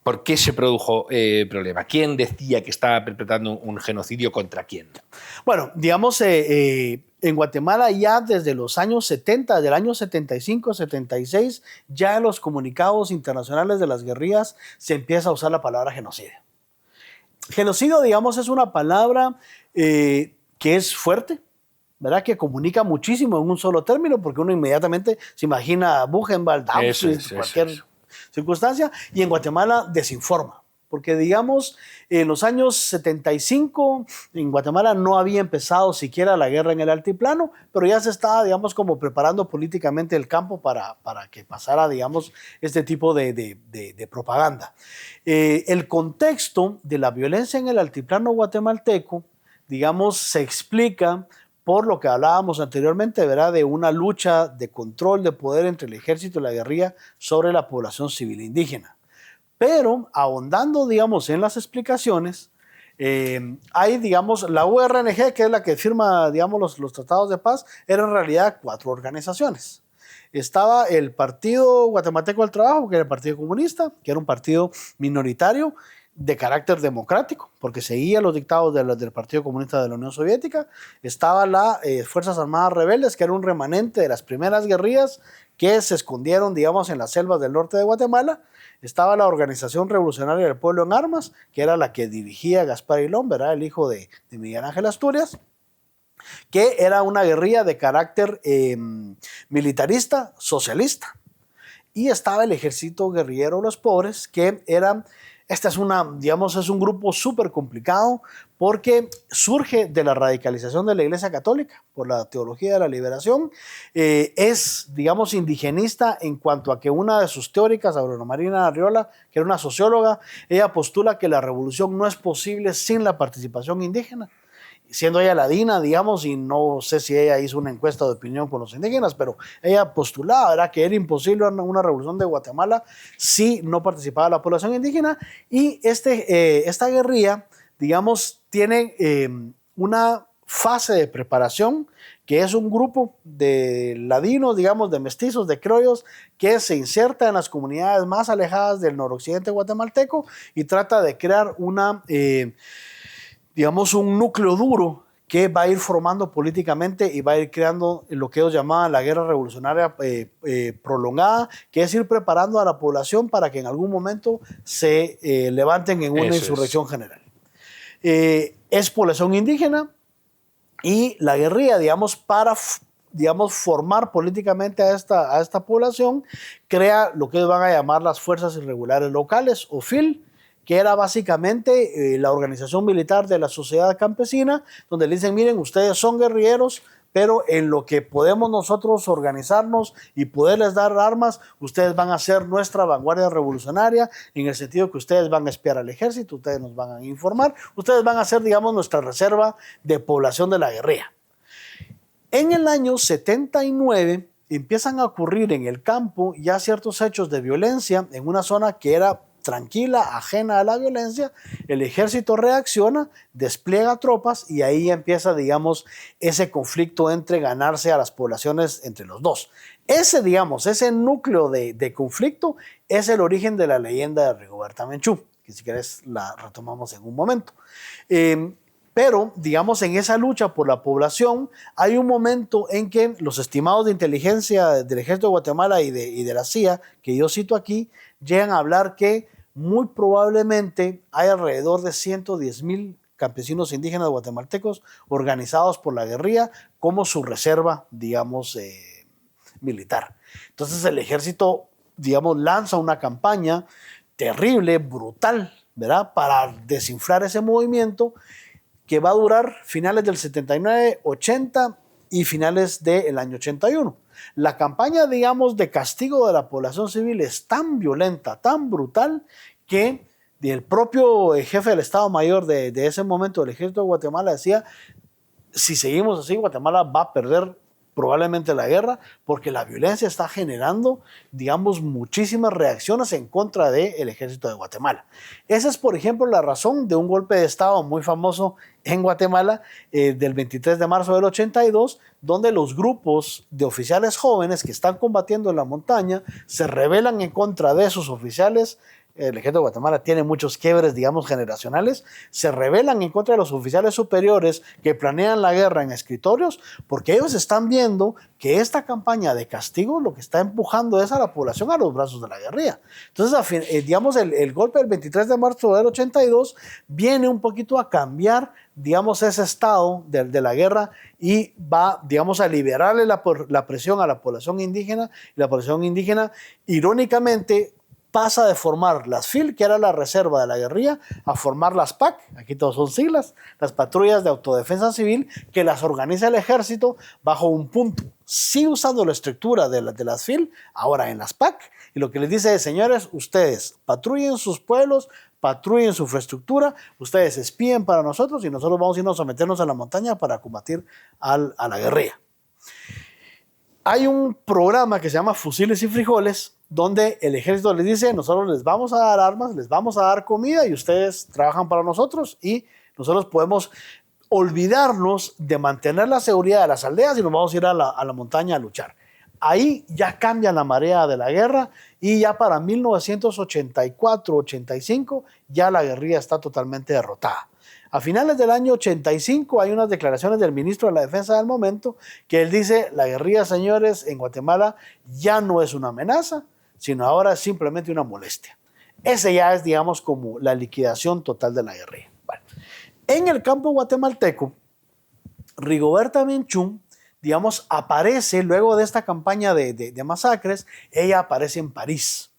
por qué se produjo problema. ¿Quién decía que estaba perpetrando un genocidio contra quién? Bueno, digamos, en Guatemala ya desde los años 70, del año 75, 76, ya en los comunicados internacionales de las guerrillas se empieza a usar la palabra genocidio. Genocidio, digamos, es una palabra que es fuerte, ¿verdad? Que comunica muchísimo en un solo término, porque uno inmediatamente se imagina Buchenwald, Auschwitz, cualquier circunstancia, y en Guatemala desinforma, porque, digamos, en los años 75 en Guatemala no había empezado siquiera la guerra en el altiplano, pero ya se estaba, digamos, como preparando políticamente el campo para que pasara, digamos, este tipo de propaganda. El contexto de la violencia en el altiplano guatemalteco, digamos, se explica por lo que hablábamos anteriormente, ¿verdad? De una lucha de control de poder entre el ejército y la guerrilla sobre la población civil indígena. Pero ahondando, digamos, en las explicaciones, hay, digamos, la URNG, que es la que firma, digamos, los tratados de paz, eran en realidad 4 organizaciones. Estaba el Partido Guatemalteco del Trabajo, que era el Partido Comunista, que era un partido minoritario, de carácter democrático, porque seguía los dictados del Partido Comunista de la Unión Soviética. Estaba las Fuerzas Armadas Rebeldes, que era un remanente de las primeras guerrillas que se escondieron, digamos, en las selvas del norte de Guatemala. Estaba la Organización Revolucionaria del Pueblo en Armas, que era la que dirigía Gaspar Aylón, ¿verdad? El hijo de Miguel Ángel Asturias, que era una guerrilla de carácter militarista, socialista. y estaba el ejército guerrillero de los pobres, que era, esta es una, digamos, es un grupo súper complicado porque surge de la radicalización de la Iglesia Católica por la teología de la liberación. Es, digamos, indigenista en cuanto a que una de sus teóricas, Aurora Marina Arriola, que era una socióloga, ella postula que la revolución no es posible sin la participación indígena. Siendo ella ladina, digamos, y no sé si ella hizo una encuesta de opinión con los indígenas, pero ella postulaba, ¿verdad?, que era imposible una revolución de Guatemala si no participaba la población indígena. Y esta guerrilla, digamos, tiene una fase de preparación, que es un grupo de ladinos, digamos, de mestizos, de criollos, que se inserta en las comunidades más alejadas del noroccidente guatemalteco y trata de crear digamos, un núcleo duro que va a ir formando políticamente y va a ir creando lo que ellos llamaban la guerra revolucionaria prolongada, que es ir preparando a la población para que en algún momento se levanten en una insurrección general. Es población indígena y la guerrilla, digamos, para formar políticamente a esta población, crea lo que ellos van a llamar las Fuerzas Irregulares Locales, o FIL, que era básicamente la organización militar de la sociedad campesina, donde le dicen, miren, ustedes son guerrilleros, pero en lo que podemos nosotros organizarnos y poderles dar armas, ustedes van a ser nuestra vanguardia revolucionaria, en el sentido que ustedes van a espiar al ejército, ustedes nos van a informar, ustedes van a ser, digamos, nuestra reserva de población de la guerrilla. En el año 79 empiezan a ocurrir en el campo ya ciertos hechos de violencia en una zona que era tranquila, ajena a la violencia. El ejército reacciona, despliega tropas y ahí empieza, digamos, ese conflicto entre ganarse a las poblaciones entre los dos. Ese núcleo de conflicto es el origen de la leyenda de Rigoberta Menchú, que si quieres la retomamos en un momento. Pero, digamos, en esa lucha por la población, hay un momento en que los estimados de inteligencia del Ejército de Guatemala y de la CIA, que yo cito aquí, llegan a hablar que muy probablemente hay alrededor de 110,000 campesinos indígenas guatemaltecos organizados por la guerrilla como su reserva, digamos, militar. Entonces el ejército, digamos, lanza una campaña terrible, brutal, ¿verdad?, para desinflar ese movimiento, que va a durar finales del 79, 80 y finales del año 81. La campaña, digamos, de castigo de la población civil es tan violenta, tan brutal, que el propio jefe del Estado Mayor de ese momento del Ejército de Guatemala decía, si seguimos así, Guatemala va a perder probablemente la guerra, porque la violencia está generando, digamos, muchísimas reacciones en contra del Ejército de Guatemala. Esa es, por ejemplo, la razón de un golpe de Estado muy famoso en Guatemala del 23 de marzo del 82, donde los grupos de oficiales jóvenes que están combatiendo en la montaña se rebelan en contra de sus oficiales. El Ejército de Guatemala tiene muchos quiebres, digamos, generacionales, se rebelan en contra de los oficiales superiores que planean la guerra en escritorios, porque ellos están viendo que esta campaña de castigo lo que está empujando es a la población a los brazos de la guerrilla. Entonces, digamos, el golpe del 23 de marzo del 82 viene un poquito a cambiar, digamos, ese estado de la guerra y va, digamos, a liberarle la presión a la población indígena, y la población indígena, irónicamente, pasa de formar las FIL, que era la reserva de la guerrilla, a formar las PAC, aquí todos son siglas, las patrullas de autodefensa civil, que las organiza el ejército bajo un punto. Sigue usando la estructura de las FIL, ahora en las PAC, y lo que les dice es, señores, ustedes patrullen sus pueblos, patrullen su infraestructura, ustedes espíen para nosotros y nosotros vamos a irnos a meternos a la montaña para combatir a la guerrilla. Hay un programa que se llama Fusiles y Frijoles, donde el ejército les dice, nosotros les vamos a dar armas, les vamos a dar comida y ustedes trabajan para nosotros y nosotros podemos olvidarnos de mantener la seguridad de las aldeas y nos vamos a ir a la montaña a luchar. Ahí ya cambia la marea de la guerra y ya para 1984-85 ya la guerrilla está totalmente derrotada. A finales del año 85 hay unas declaraciones del ministro de la Defensa del momento que él dice, la guerrilla, señores, en Guatemala ya no es una amenaza, sino ahora es simplemente una molestia. Ese ya es, digamos, como la liquidación total de la guerrilla. Bueno, en el campo guatemalteco, Rigoberta Menchú digamos, aparece luego de esta campaña de masacres, ella aparece en París.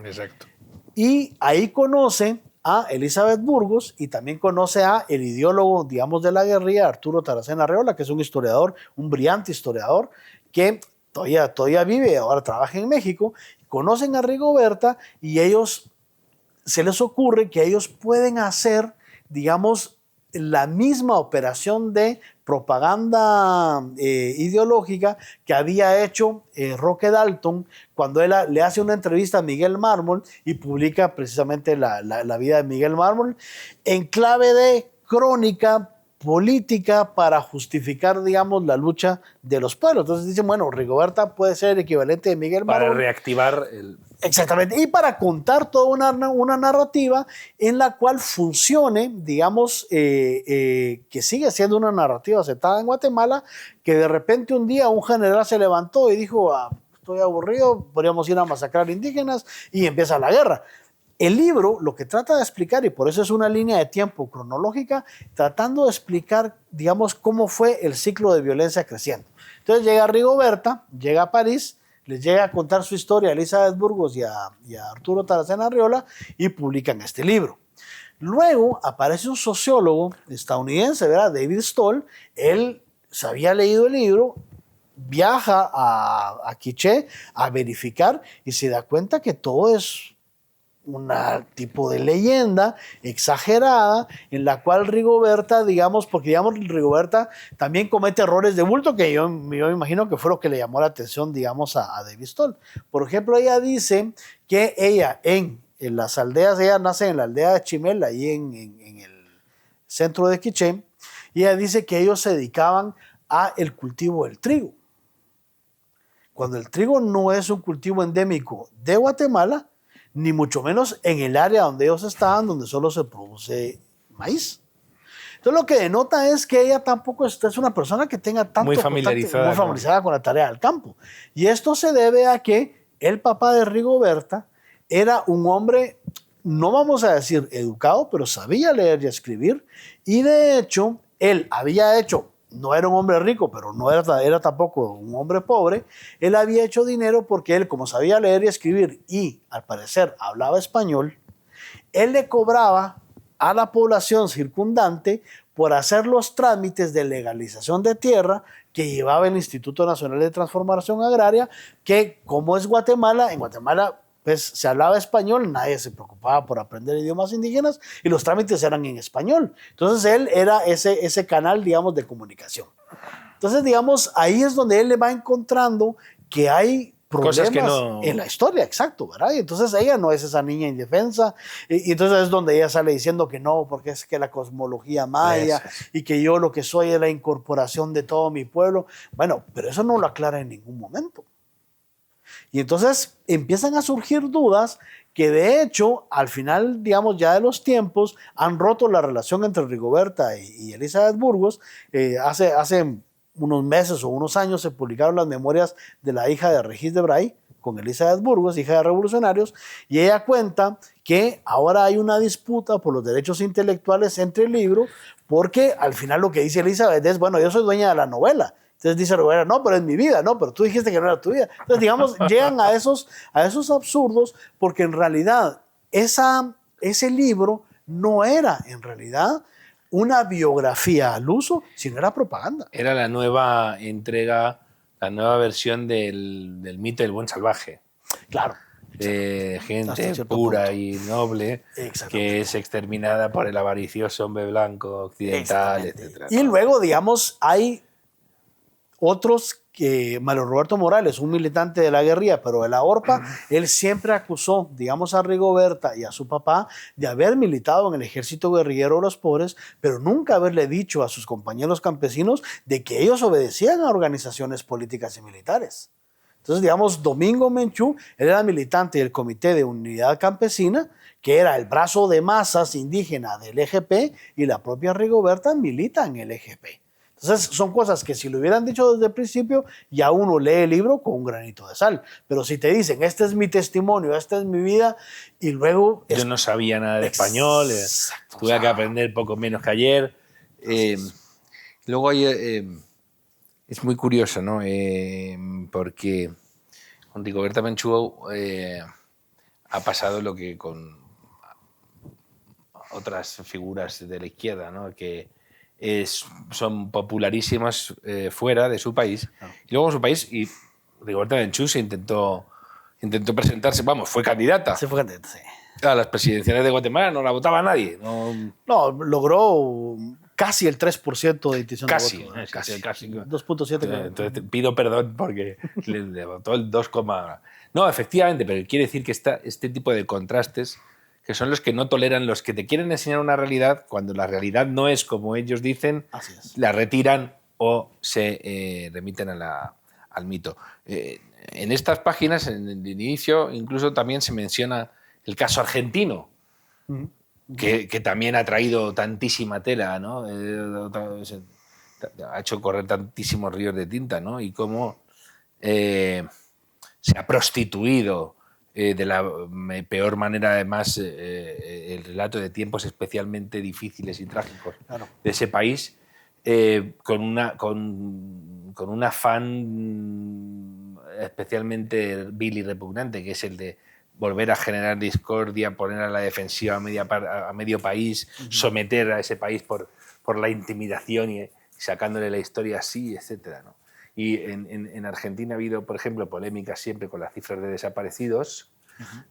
Exacto. Y ahí conoce a Elizabeth Burgos y también conoce a el ideólogo, digamos, de la guerrilla, Arturo Taracena Arreola, que es un historiador, un brillante historiador, que todavía vive, ahora trabaja en México. Conocen a Rigoberta y se les ocurre que ellos pueden hacer, digamos, la misma operación de propaganda ideológica que había hecho Roque Dalton cuando él le hace una entrevista a Miguel Mármol y publica precisamente la vida de Miguel Mármol en clave de crónica política para justificar, digamos, la lucha de los pueblos. Entonces dicen, bueno, Rigoberta puede ser el equivalente de Miguel Mármol. Para reactivar el... Exactamente, y para contar toda una narrativa en la cual funcione, digamos, que sigue siendo una narrativa aceptada en Guatemala, que de repente un día un general se levantó y dijo, estoy aburrido, podríamos ir a masacrar indígenas, y empieza la guerra. El libro lo que trata de explicar, y por eso es una línea de tiempo cronológica, tratando de explicar, digamos, cómo fue el ciclo de violencia creciendo. Entonces llega Rigoberta, llega a París, les llega a contar su historia a Elizabeth Burgos y a Arturo Taracena Arreola y publican este libro. Luego aparece un sociólogo estadounidense, ¿verdad? David Stoll. Él se había leído el libro, viaja a Quiché a verificar y se da cuenta que todo es un tipo de leyenda exagerada en la cual Rigoberta, digamos, porque digamos Rigoberta también comete errores de bulto que yo me imagino que fue lo que le llamó la atención, digamos, a David Stoll. Por ejemplo, ella dice que ella en las aldeas, ella nace en la aldea de Chimel, ahí en el centro de Quiché, y ella dice que ellos se dedicaban a el cultivo del trigo. Cuando el trigo no es un cultivo endémico de Guatemala, ni mucho menos en el área donde ellos estaban, donde solo se produce maíz. Entonces lo que denota es que ella tampoco es una persona que tenga tanto muy familiarizada con la tarea del campo. Y esto se debe a que el papá de Rigoberta era un hombre, no vamos a decir educado, pero sabía leer y escribir. Y de hecho, él había hecho, no era un hombre rico, pero no era tampoco un hombre pobre. Él había hecho dinero porque él, como sabía leer y escribir y al parecer hablaba español, él le cobraba a la población circundante por hacer los trámites de legalización de tierra que llevaba el Instituto Nacional de Transformación Agraria, que como es Guatemala, en Guatemala pues se hablaba español, nadie se preocupaba por aprender idiomas indígenas y los trámites eran en español. Entonces él era ese canal, digamos, de comunicación. Entonces, digamos, ahí es donde él le va encontrando que hay problemas en la historia, exacto, ¿verdad? Y entonces ella no es esa niña indefensa, y entonces es donde ella sale diciendo que no, porque es que la cosmología maya y que yo lo que soy es la incorporación de todo mi pueblo. Bueno, pero eso no lo aclara en ningún momento. Y entonces empiezan a surgir dudas que de hecho, al final, digamos, ya de los tiempos, han roto la relación entre Rigoberta y Elizabeth Burgos. Hace unos meses o unos años se publicaron las memorias de la hija de Regis Debray con Elizabeth Burgos, hija de revolucionarios, y ella cuenta que ahora hay una disputa por los derechos intelectuales entre el libro, porque al final lo que dice Elizabeth es, bueno, yo soy dueña de la novela. Entonces dice Rivera, no, pero es mi vida, no, pero tú dijiste que no era tu vida. Entonces, digamos, llegan a esos absurdos porque en realidad ese libro no era en realidad una biografía al uso, sino era propaganda. Era la nueva entrega, la nueva versión del mito del buen salvaje. Claro. De gente pura y noble que es exterminada por el avaricioso hombre blanco occidental, etc. Y luego, digamos, hay otros que Mario Roberto Morales, un militante de la guerrilla, pero de la ORPA, él siempre acusó, digamos, a Rigoberta y a su papá de haber militado en el ejército guerrillero de los pobres, pero nunca haberle dicho a sus compañeros campesinos de que ellos obedecían a organizaciones políticas y militares. Entonces, digamos, Domingo Menchú, él era militante del Comité de Unidad Campesina, que era el brazo de masas indígena del EGP, y la propia Rigoberta milita en el EGP. Entonces son cosas que si lo hubieran dicho desde el principio, ya uno lee el libro con un granito de sal. Pero si te dicen, este es mi testimonio, esta es mi vida, y luego... Yo no sabía nada de español, tuve que aprender poco menos que ayer. Luego hay Es muy curioso, ¿no? Porque con Rigoberta Menchú ha pasado lo que con otras figuras de la izquierda, ¿no? Que son popularísimas fuera de su país. Claro. Y luego en su país, y Rigoberta Menchú se intentó presentarse, vamos, fue candidata Sí, fue candidata, sí. a las presidenciales de Guatemala, no la votaba nadie. No, logró casi el 3% de intención Casi, de voto. casi. 2.7. creo. Entonces pido perdón porque le votó el 2, no, efectivamente, pero quiere decir que este tipo de contrastes, que son los que no toleran, los que te quieren enseñar una realidad, cuando la realidad no es como ellos dicen, Así es. la retiran o se remiten al mito. En estas páginas, en el inicio, incluso también se menciona el caso argentino, que también ha traído tantísima tela, ¿no? Ha hecho correr tantísimos ríos de tinta, ¿no? Y cómo se ha prostituido de la peor manera, además, el relato de tiempos especialmente difíciles y trágicos Claro. de ese país, con un afán especialmente vil y repugnante, que es el de volver a generar discordia, poner a la defensiva a medio país, someter a ese país por la intimidación y sacándole la historia así, etc., ¿no? Y en Argentina ha habido, por ejemplo, polémicas siempre con las cifras de desaparecidos.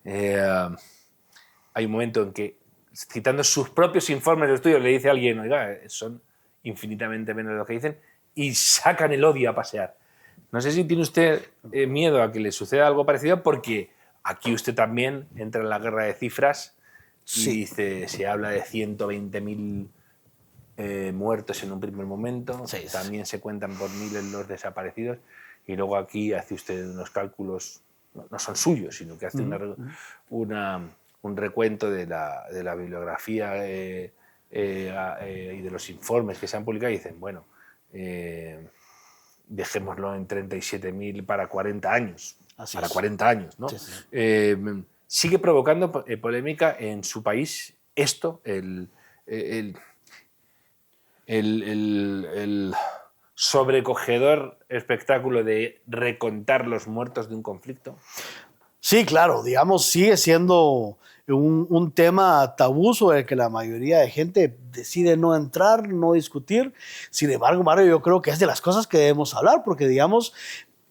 Hay un momento en que, citando sus propios informes de estudios, le dice a alguien, oiga, son infinitamente menos de lo que dicen, y sacan el odio a pasear. No sé si tiene usted miedo a que le suceda algo parecido, porque aquí usted también entra en la guerra de cifras y dice, se habla de 120.000 muertos en un primer momento, Sí. también se cuentan por miles los desaparecidos, y luego aquí hace usted unos cálculos, no son suyos, sino que hace un recuento de la bibliografía y de los informes que se han publicado y dicen, bueno, dejémoslo en 37.000 para 40 años. Así para es. 40 años, ¿no? Sí, sí. Sigue provocando polémica en su país esto, el sobrecogedor espectáculo de recontar los muertos de un conflicto. Sí, claro, digamos, sigue siendo un tema tabú sobre el que la mayoría de gente decide no entrar, no discutir. Sin embargo, Mario, yo creo que es de las cosas que debemos hablar, porque, digamos,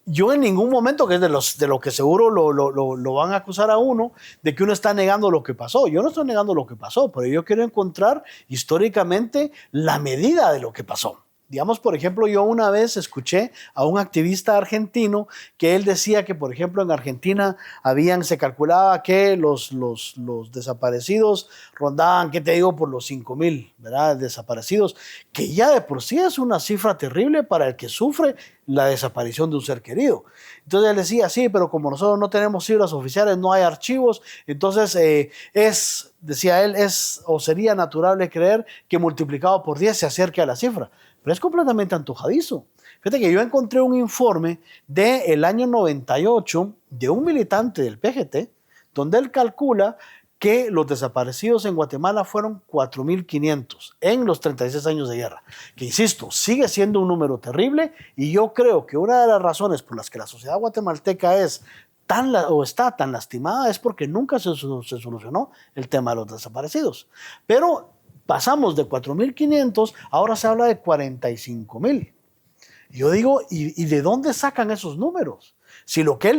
yo en ningún momento, que es de lo que seguro lo van a acusar a uno, de que uno está negando lo que pasó. Yo no estoy negando lo que pasó, pero yo quiero encontrar históricamente la medida de lo que pasó. Digamos, por ejemplo, yo una vez escuché a un activista argentino que él decía que, por ejemplo, en Argentina se calculaba que los desaparecidos rondaban, ¿qué te digo?, por los 5.000, ¿verdad?, desaparecidos, que ya de por sí es una cifra terrible para el que sufre la desaparición de un ser querido. Entonces él decía, sí, pero como nosotros no tenemos cifras oficiales, no hay archivos, entonces decía él, sería natural creer que multiplicado por 10 se acerque a la cifra. Pero es completamente antojadizo. Fíjate que yo encontré un informe del año 98 de un militante del PGT, donde él calcula que los desaparecidos en Guatemala fueron 4.500 en los 36 años de guerra. Que, insisto, sigue siendo un número terrible, y yo creo que una de las razones por las que la sociedad guatemalteca está tan lastimada es porque nunca se solucionó el tema de los desaparecidos. Pero pasamos de 4.500, ahora se habla de 45.000. Yo digo, ¿y de dónde sacan esos números?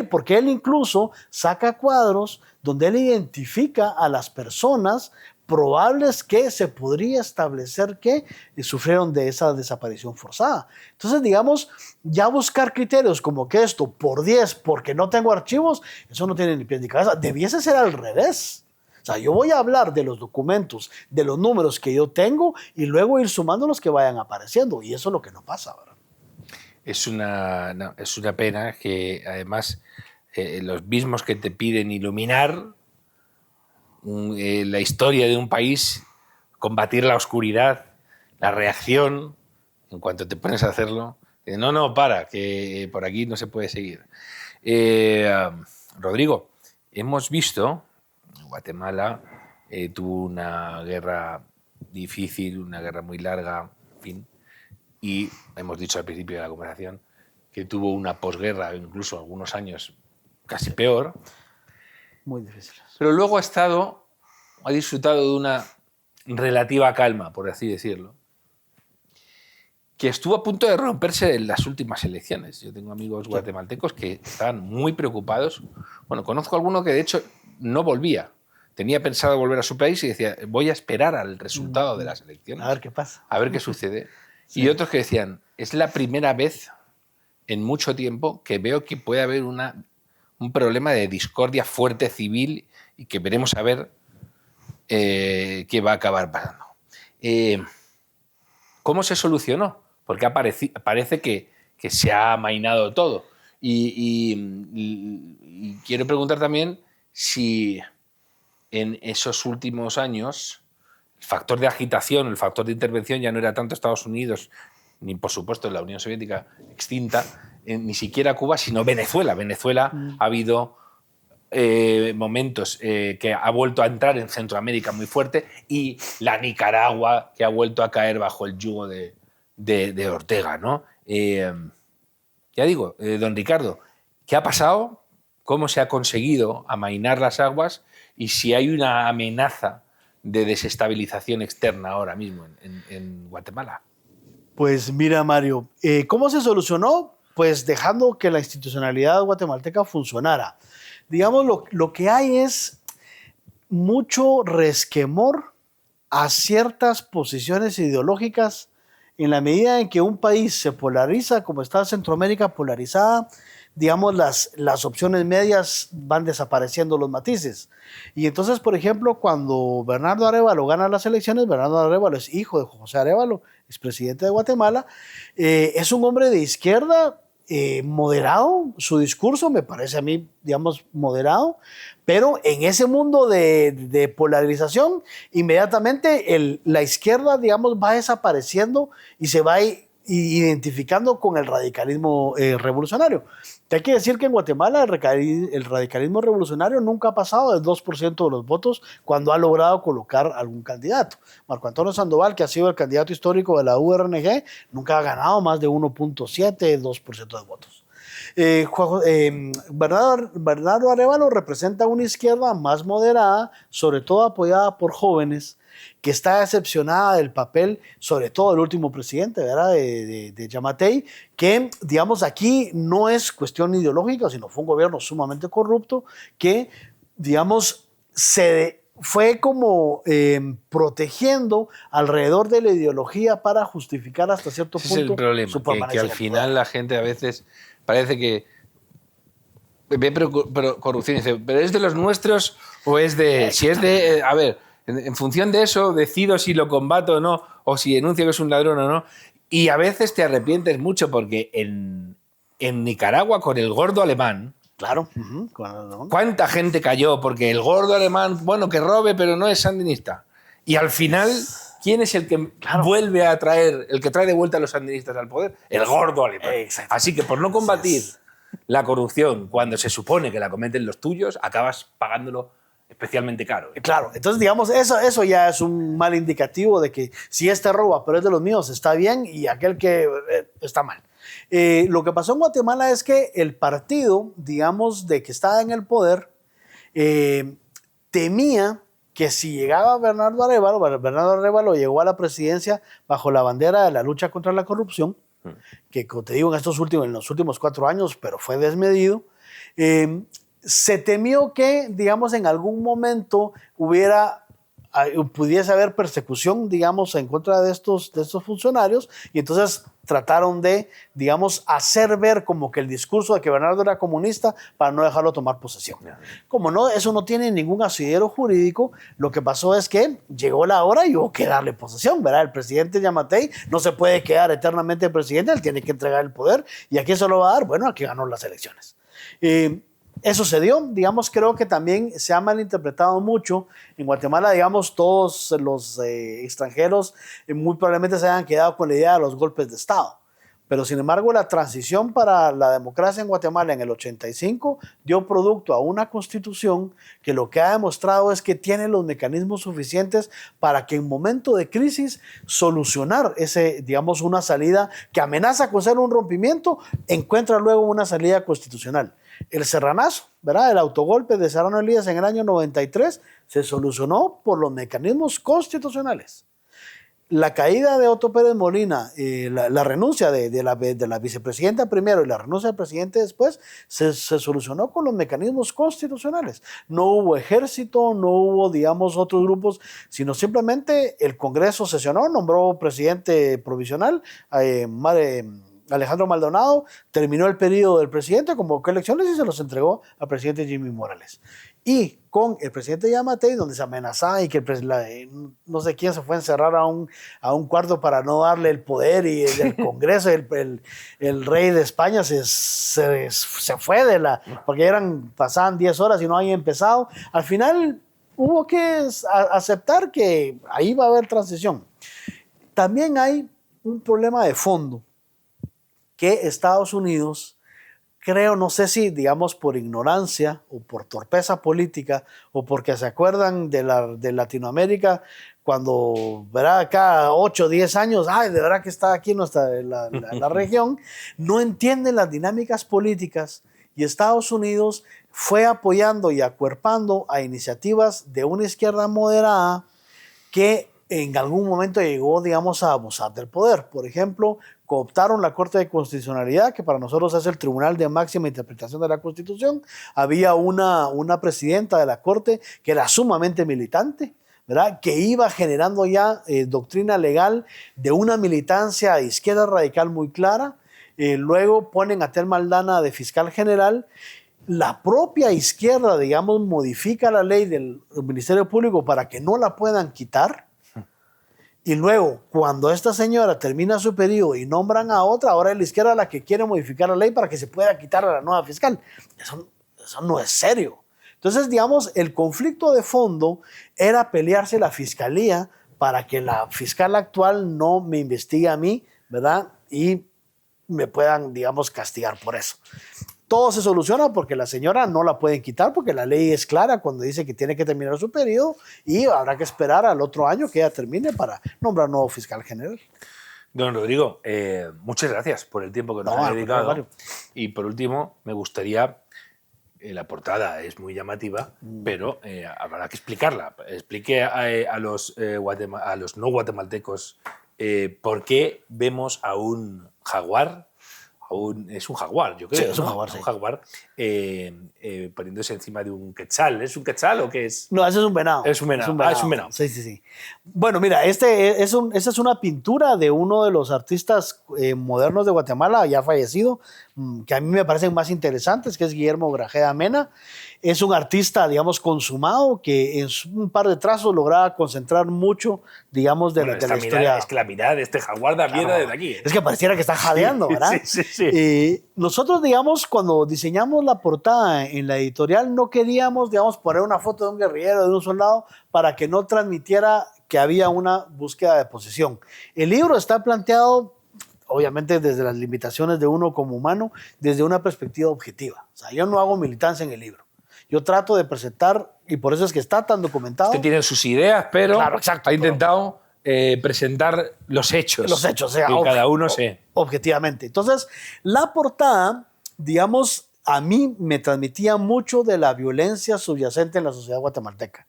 Porque él incluso saca cuadros donde él identifica a las personas probables que se podría establecer que sufrieron de esa desaparición forzada. Entonces, digamos, ya buscar criterios como que esto por 10 porque no tengo archivos, eso no tiene ni pies ni cabeza. Debiese ser al revés. O sea, yo voy a hablar de los documentos, de los números que yo tengo, y luego ir sumando los que vayan apareciendo. Y eso es lo que no pasa, ¿verdad? Es una pena que, además, los mismos que te piden iluminar la historia de un país, combatir la oscuridad, la reacción, en cuanto te pones a hacerlo, para, que por aquí no se puede seguir. Rodrigo, hemos visto, Guatemala tuvo una guerra difícil, una guerra muy larga, en fin, y hemos dicho al principio de la conversación que tuvo una posguerra, incluso algunos años casi peor. Muy difícil. Pero luego ha disfrutado de una relativa calma, por así decirlo, que estuvo a punto de romperse en las últimas elecciones. Yo tengo amigos guatemaltecos que estaban muy preocupados. Bueno, conozco a alguno que de hecho no volvía. Tenía pensado volver a su país y decía, voy a esperar al resultado de las elecciones. A ver qué pasa. A ver qué sucede. Sí. Y otros que decían, es la primera vez en mucho tiempo que veo que puede haber un problema de discordia fuerte civil y que veremos a ver qué va a acabar pasando. ¿Cómo se solucionó? Porque parece que se ha amainado todo. Y quiero preguntar también si en esos últimos años el factor de agitación, el factor de intervención ya no era tanto Estados Unidos, ni por supuesto la Unión Soviética extinta, ni siquiera Cuba, sino Venezuela. Venezuela ha habido momentos que ha vuelto a entrar en Centroamérica muy fuerte, y la Nicaragua, que ha vuelto a caer bajo el yugo de Ortega, ¿no? Ya digo, don Ricardo, ¿qué ha pasado? ¿Cómo se ha conseguido amainar las aguas? Y si hay una amenaza de desestabilización externa ahora mismo en Guatemala. Pues mira, Mario, ¿cómo se solucionó? Pues dejando que la institucionalidad guatemalteca funcionara. Digamos, lo que hay es mucho resquemor a ciertas posiciones ideológicas en la medida en que un país se polariza, como está Centroamérica polarizada. Digamos, las opciones medias van desapareciendo los matices. Y entonces, por ejemplo, cuando Bernardo Arévalo gana las elecciones, Bernardo Arévalo es hijo de José Arévalo, expresidente de Guatemala, es un hombre de izquierda moderado, su discurso me parece a mí, digamos, moderado, pero en ese mundo de polarización, inmediatamente la izquierda, digamos, va desapareciendo y se va identificando con el radicalismo revolucionario. Hay que decir que en Guatemala el radicalismo revolucionario nunca ha pasado del 2% de los votos cuando ha logrado colocar algún candidato. Marco Antonio Sandoval, que ha sido el candidato histórico de la URNG, nunca ha ganado más de 1.7, 2% de votos. Bernardo Arévalo representa una izquierda más moderada, sobre todo apoyada por jóvenes, que está decepcionada del papel, sobre todo del último presidente, ¿verdad? de Yamatei, que, digamos, aquí no es cuestión ideológica, sino fue un gobierno sumamente corrupto que, digamos, fue como protegiendo alrededor de la ideología para justificar hasta cierto punto es el problema, su que al final la gente a veces parece que ve corrupción y dice, ¿pero es de los nuestros o es de...? Si es de... a ver, en función de eso decido si lo combato o no, o si denuncio que es un ladrón o no. Y a veces te arrepientes mucho porque en Nicaragua con el gordo alemán, claro, ¿cuánta gente cayó? Porque el gordo alemán, bueno, que robe, pero no es sandinista. Y al final, ¿quién es el que vuelve a traer, el que trae de vuelta a los sandinistas al poder? El gordo alemán. Así que por no combatir la corrupción cuando se supone que la cometen los tuyos, acabas pagándolo especialmente caro. Claro, entonces digamos, eso ya es un mal indicativo de que si este roba, pero es de los míos, está bien, y aquel que está mal. Lo que pasó en Guatemala es que el partido, digamos, de que estaba en el poder, temía que si llegaba Bernardo Arévalo llegó a la presidencia bajo la bandera de la lucha contra la corrupción, que como te digo, en los últimos 4 años, pero fue desmedido. Se temió que, digamos, en algún momento pudiese haber persecución, digamos, en contra de estos funcionarios, y entonces trataron de, digamos, hacer ver como que el discurso de que Bernardo era comunista para no dejarlo tomar posesión. Como no, eso no tiene ningún asidero jurídico, lo que pasó es que llegó la hora y hubo que darle posesión, ¿verdad? El presidente Yamatei no se puede quedar eternamente presidente, él tiene que entregar el poder, y ¿a quién se lo va a dar? Bueno, a quien ganó las elecciones. Eso se dio, digamos, creo que también se ha malinterpretado mucho. En Guatemala, digamos, todos los extranjeros muy probablemente se hayan quedado con la idea de los golpes de Estado. Pero sin embargo, la transición para la democracia en Guatemala en el 85 dio producto a una constitución que lo que ha demostrado es que tiene los mecanismos suficientes para que en momento de crisis solucionar digamos, una salida que amenaza con ser un rompimiento, encuentra luego una salida constitucional. El serranazo, ¿verdad? El autogolpe de Serrano Elías en el año 93 se solucionó por los mecanismos constitucionales. La caída de Otto Pérez Molina, la renuncia de la vicepresidenta primero y la renuncia del presidente después, se solucionó con los mecanismos constitucionales. No hubo ejército, no hubo, digamos, otros grupos, sino simplemente el Congreso sesionó, nombró presidente provisional, Alejandro Maldonado, terminó el periodo del presidente, convocó elecciones y se los entregó al presidente Jimmy Morales. Y con el presidente Yamatei, donde se amenazaba y que no sé quién se fue a encerrar a un cuarto para no darle el poder, y el Congreso, el rey de España se fue porque pasaban 10 horas y no había empezado. Al final hubo que aceptar que ahí va a haber transición. También hay un problema de fondo que Estados Unidos, creo, no sé si digamos por ignorancia o por torpeza política o porque se acuerdan de Latinoamérica cuando, ¿verdad? Cada 8 o 10 años, de verdad que está aquí la región, no entienden las dinámicas políticas, y Estados Unidos fue apoyando y acuerpando a iniciativas de una izquierda moderada que en algún momento llegó, digamos, a abusar del poder. Por ejemplo, cooptaron la Corte de Constitucionalidad, que para nosotros es el tribunal de máxima interpretación de la Constitución. Había una presidenta de la Corte que era sumamente militante, ¿verdad? Que iba generando ya doctrina legal de una militancia de izquierda radical muy clara. Luego ponen a Telma Aldana de fiscal general. La propia izquierda, digamos, modifica la ley del Ministerio Público para que no la puedan quitar. Y luego, cuando esta señora termina su periodo y nombran a otra, ahora es la izquierda la que quiere modificar la ley para que se pueda quitar a la nueva fiscal. Eso no es serio. Entonces, digamos, el conflicto de fondo era pelearse la fiscalía para que la fiscal actual no me investigue a mí, ¿verdad? Y me puedan, digamos, castigar por eso. Todo se soluciona porque la señora no la pueden quitar, porque la ley es clara cuando dice que tiene que terminar su periodo, y habrá que esperar al otro año que ella termine para nombrar nuevo fiscal general. Don Rodrigo, muchas gracias por el tiempo que nos ha dedicado. Y por último, me gustaría, la portada es muy llamativa, pero habrá que explicarla. Explique a los no guatemaltecos por qué vemos a un jaguar. Es un jaguar, yo creo. Sí, es un jaguar, sí. Un jaguar poniéndose encima de un quetzal. ¿Es un quetzal o qué es? No, ese es un venado. Es un venado. Es un venado. Sí. Bueno, mira, esa es una pintura de uno de los artistas modernos de Guatemala, ya fallecido, que a mí me parecen más interesantes, que es Guillermo Grajeda Mena. Es un artista, digamos, consumado, que en un par de trazos lograba concentrar mucho, digamos, de la historia. Es que la mirada de este jaguar da miedo desde aquí. Es que pareciera que está jadeando, ¿verdad? Sí. Nosotros, digamos, cuando diseñamos la portada en la editorial, no queríamos, digamos, poner una foto de un guerrillero, de un soldado, para que no transmitiera que había una búsqueda de posición. El libro está planteado, obviamente, desde las limitaciones de uno como humano, desde una perspectiva objetiva. O sea, yo no hago militancia en el libro. Yo trato de presentar, y por eso es que está tan documentado. Usted tiene sus ideas, pero claro, exacto, ha intentado presentar los hechos. Los hechos, o sea, que cada uno se... Objetivamente. Entonces, la portada, digamos, a mí me transmitía mucho de la violencia subyacente en la sociedad guatemalteca.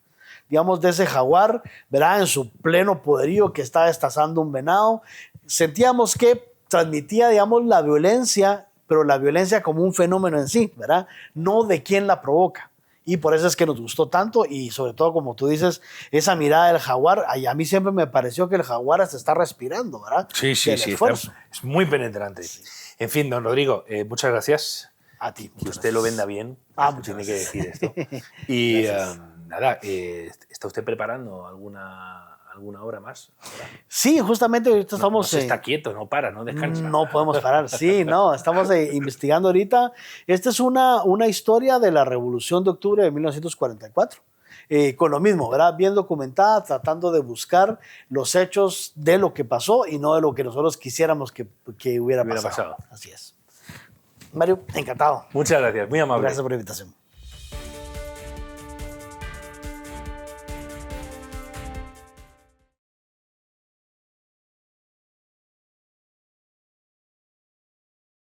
Digamos, de ese jaguar, ¿verdad? En su pleno poderío que está destazando un venado. Sentíamos que transmitía, digamos, la violencia, pero la violencia como un fenómeno en sí, ¿verdad? No de quién la provoca. Y por eso es que nos gustó tanto, y sobre todo, como tú dices, esa mirada del jaguar, a mí siempre me pareció que el jaguar se está respirando, ¿verdad? Sí, es muy penetrante. Sí. En fin, don Rodrigo, muchas gracias. A ti. Que usted lo venda bien, tiene que decir esto. Y nada, ¿está usted preparando alguna obra más ahora? Sí, justamente ahorita estamos... No está quieto, no para, no descansa. No podemos parar, sí, no, estamos investigando ahorita. Esta es una historia de la Revolución de Octubre de 1944. con lo mismo, ¿verdad? Bien documentada, tratando de buscar los hechos de lo que pasó y no de lo que nosotros quisiéramos que hubiera pasado. Así es. Mario, encantado. Muchas gracias, muy amable. Gracias por la invitación.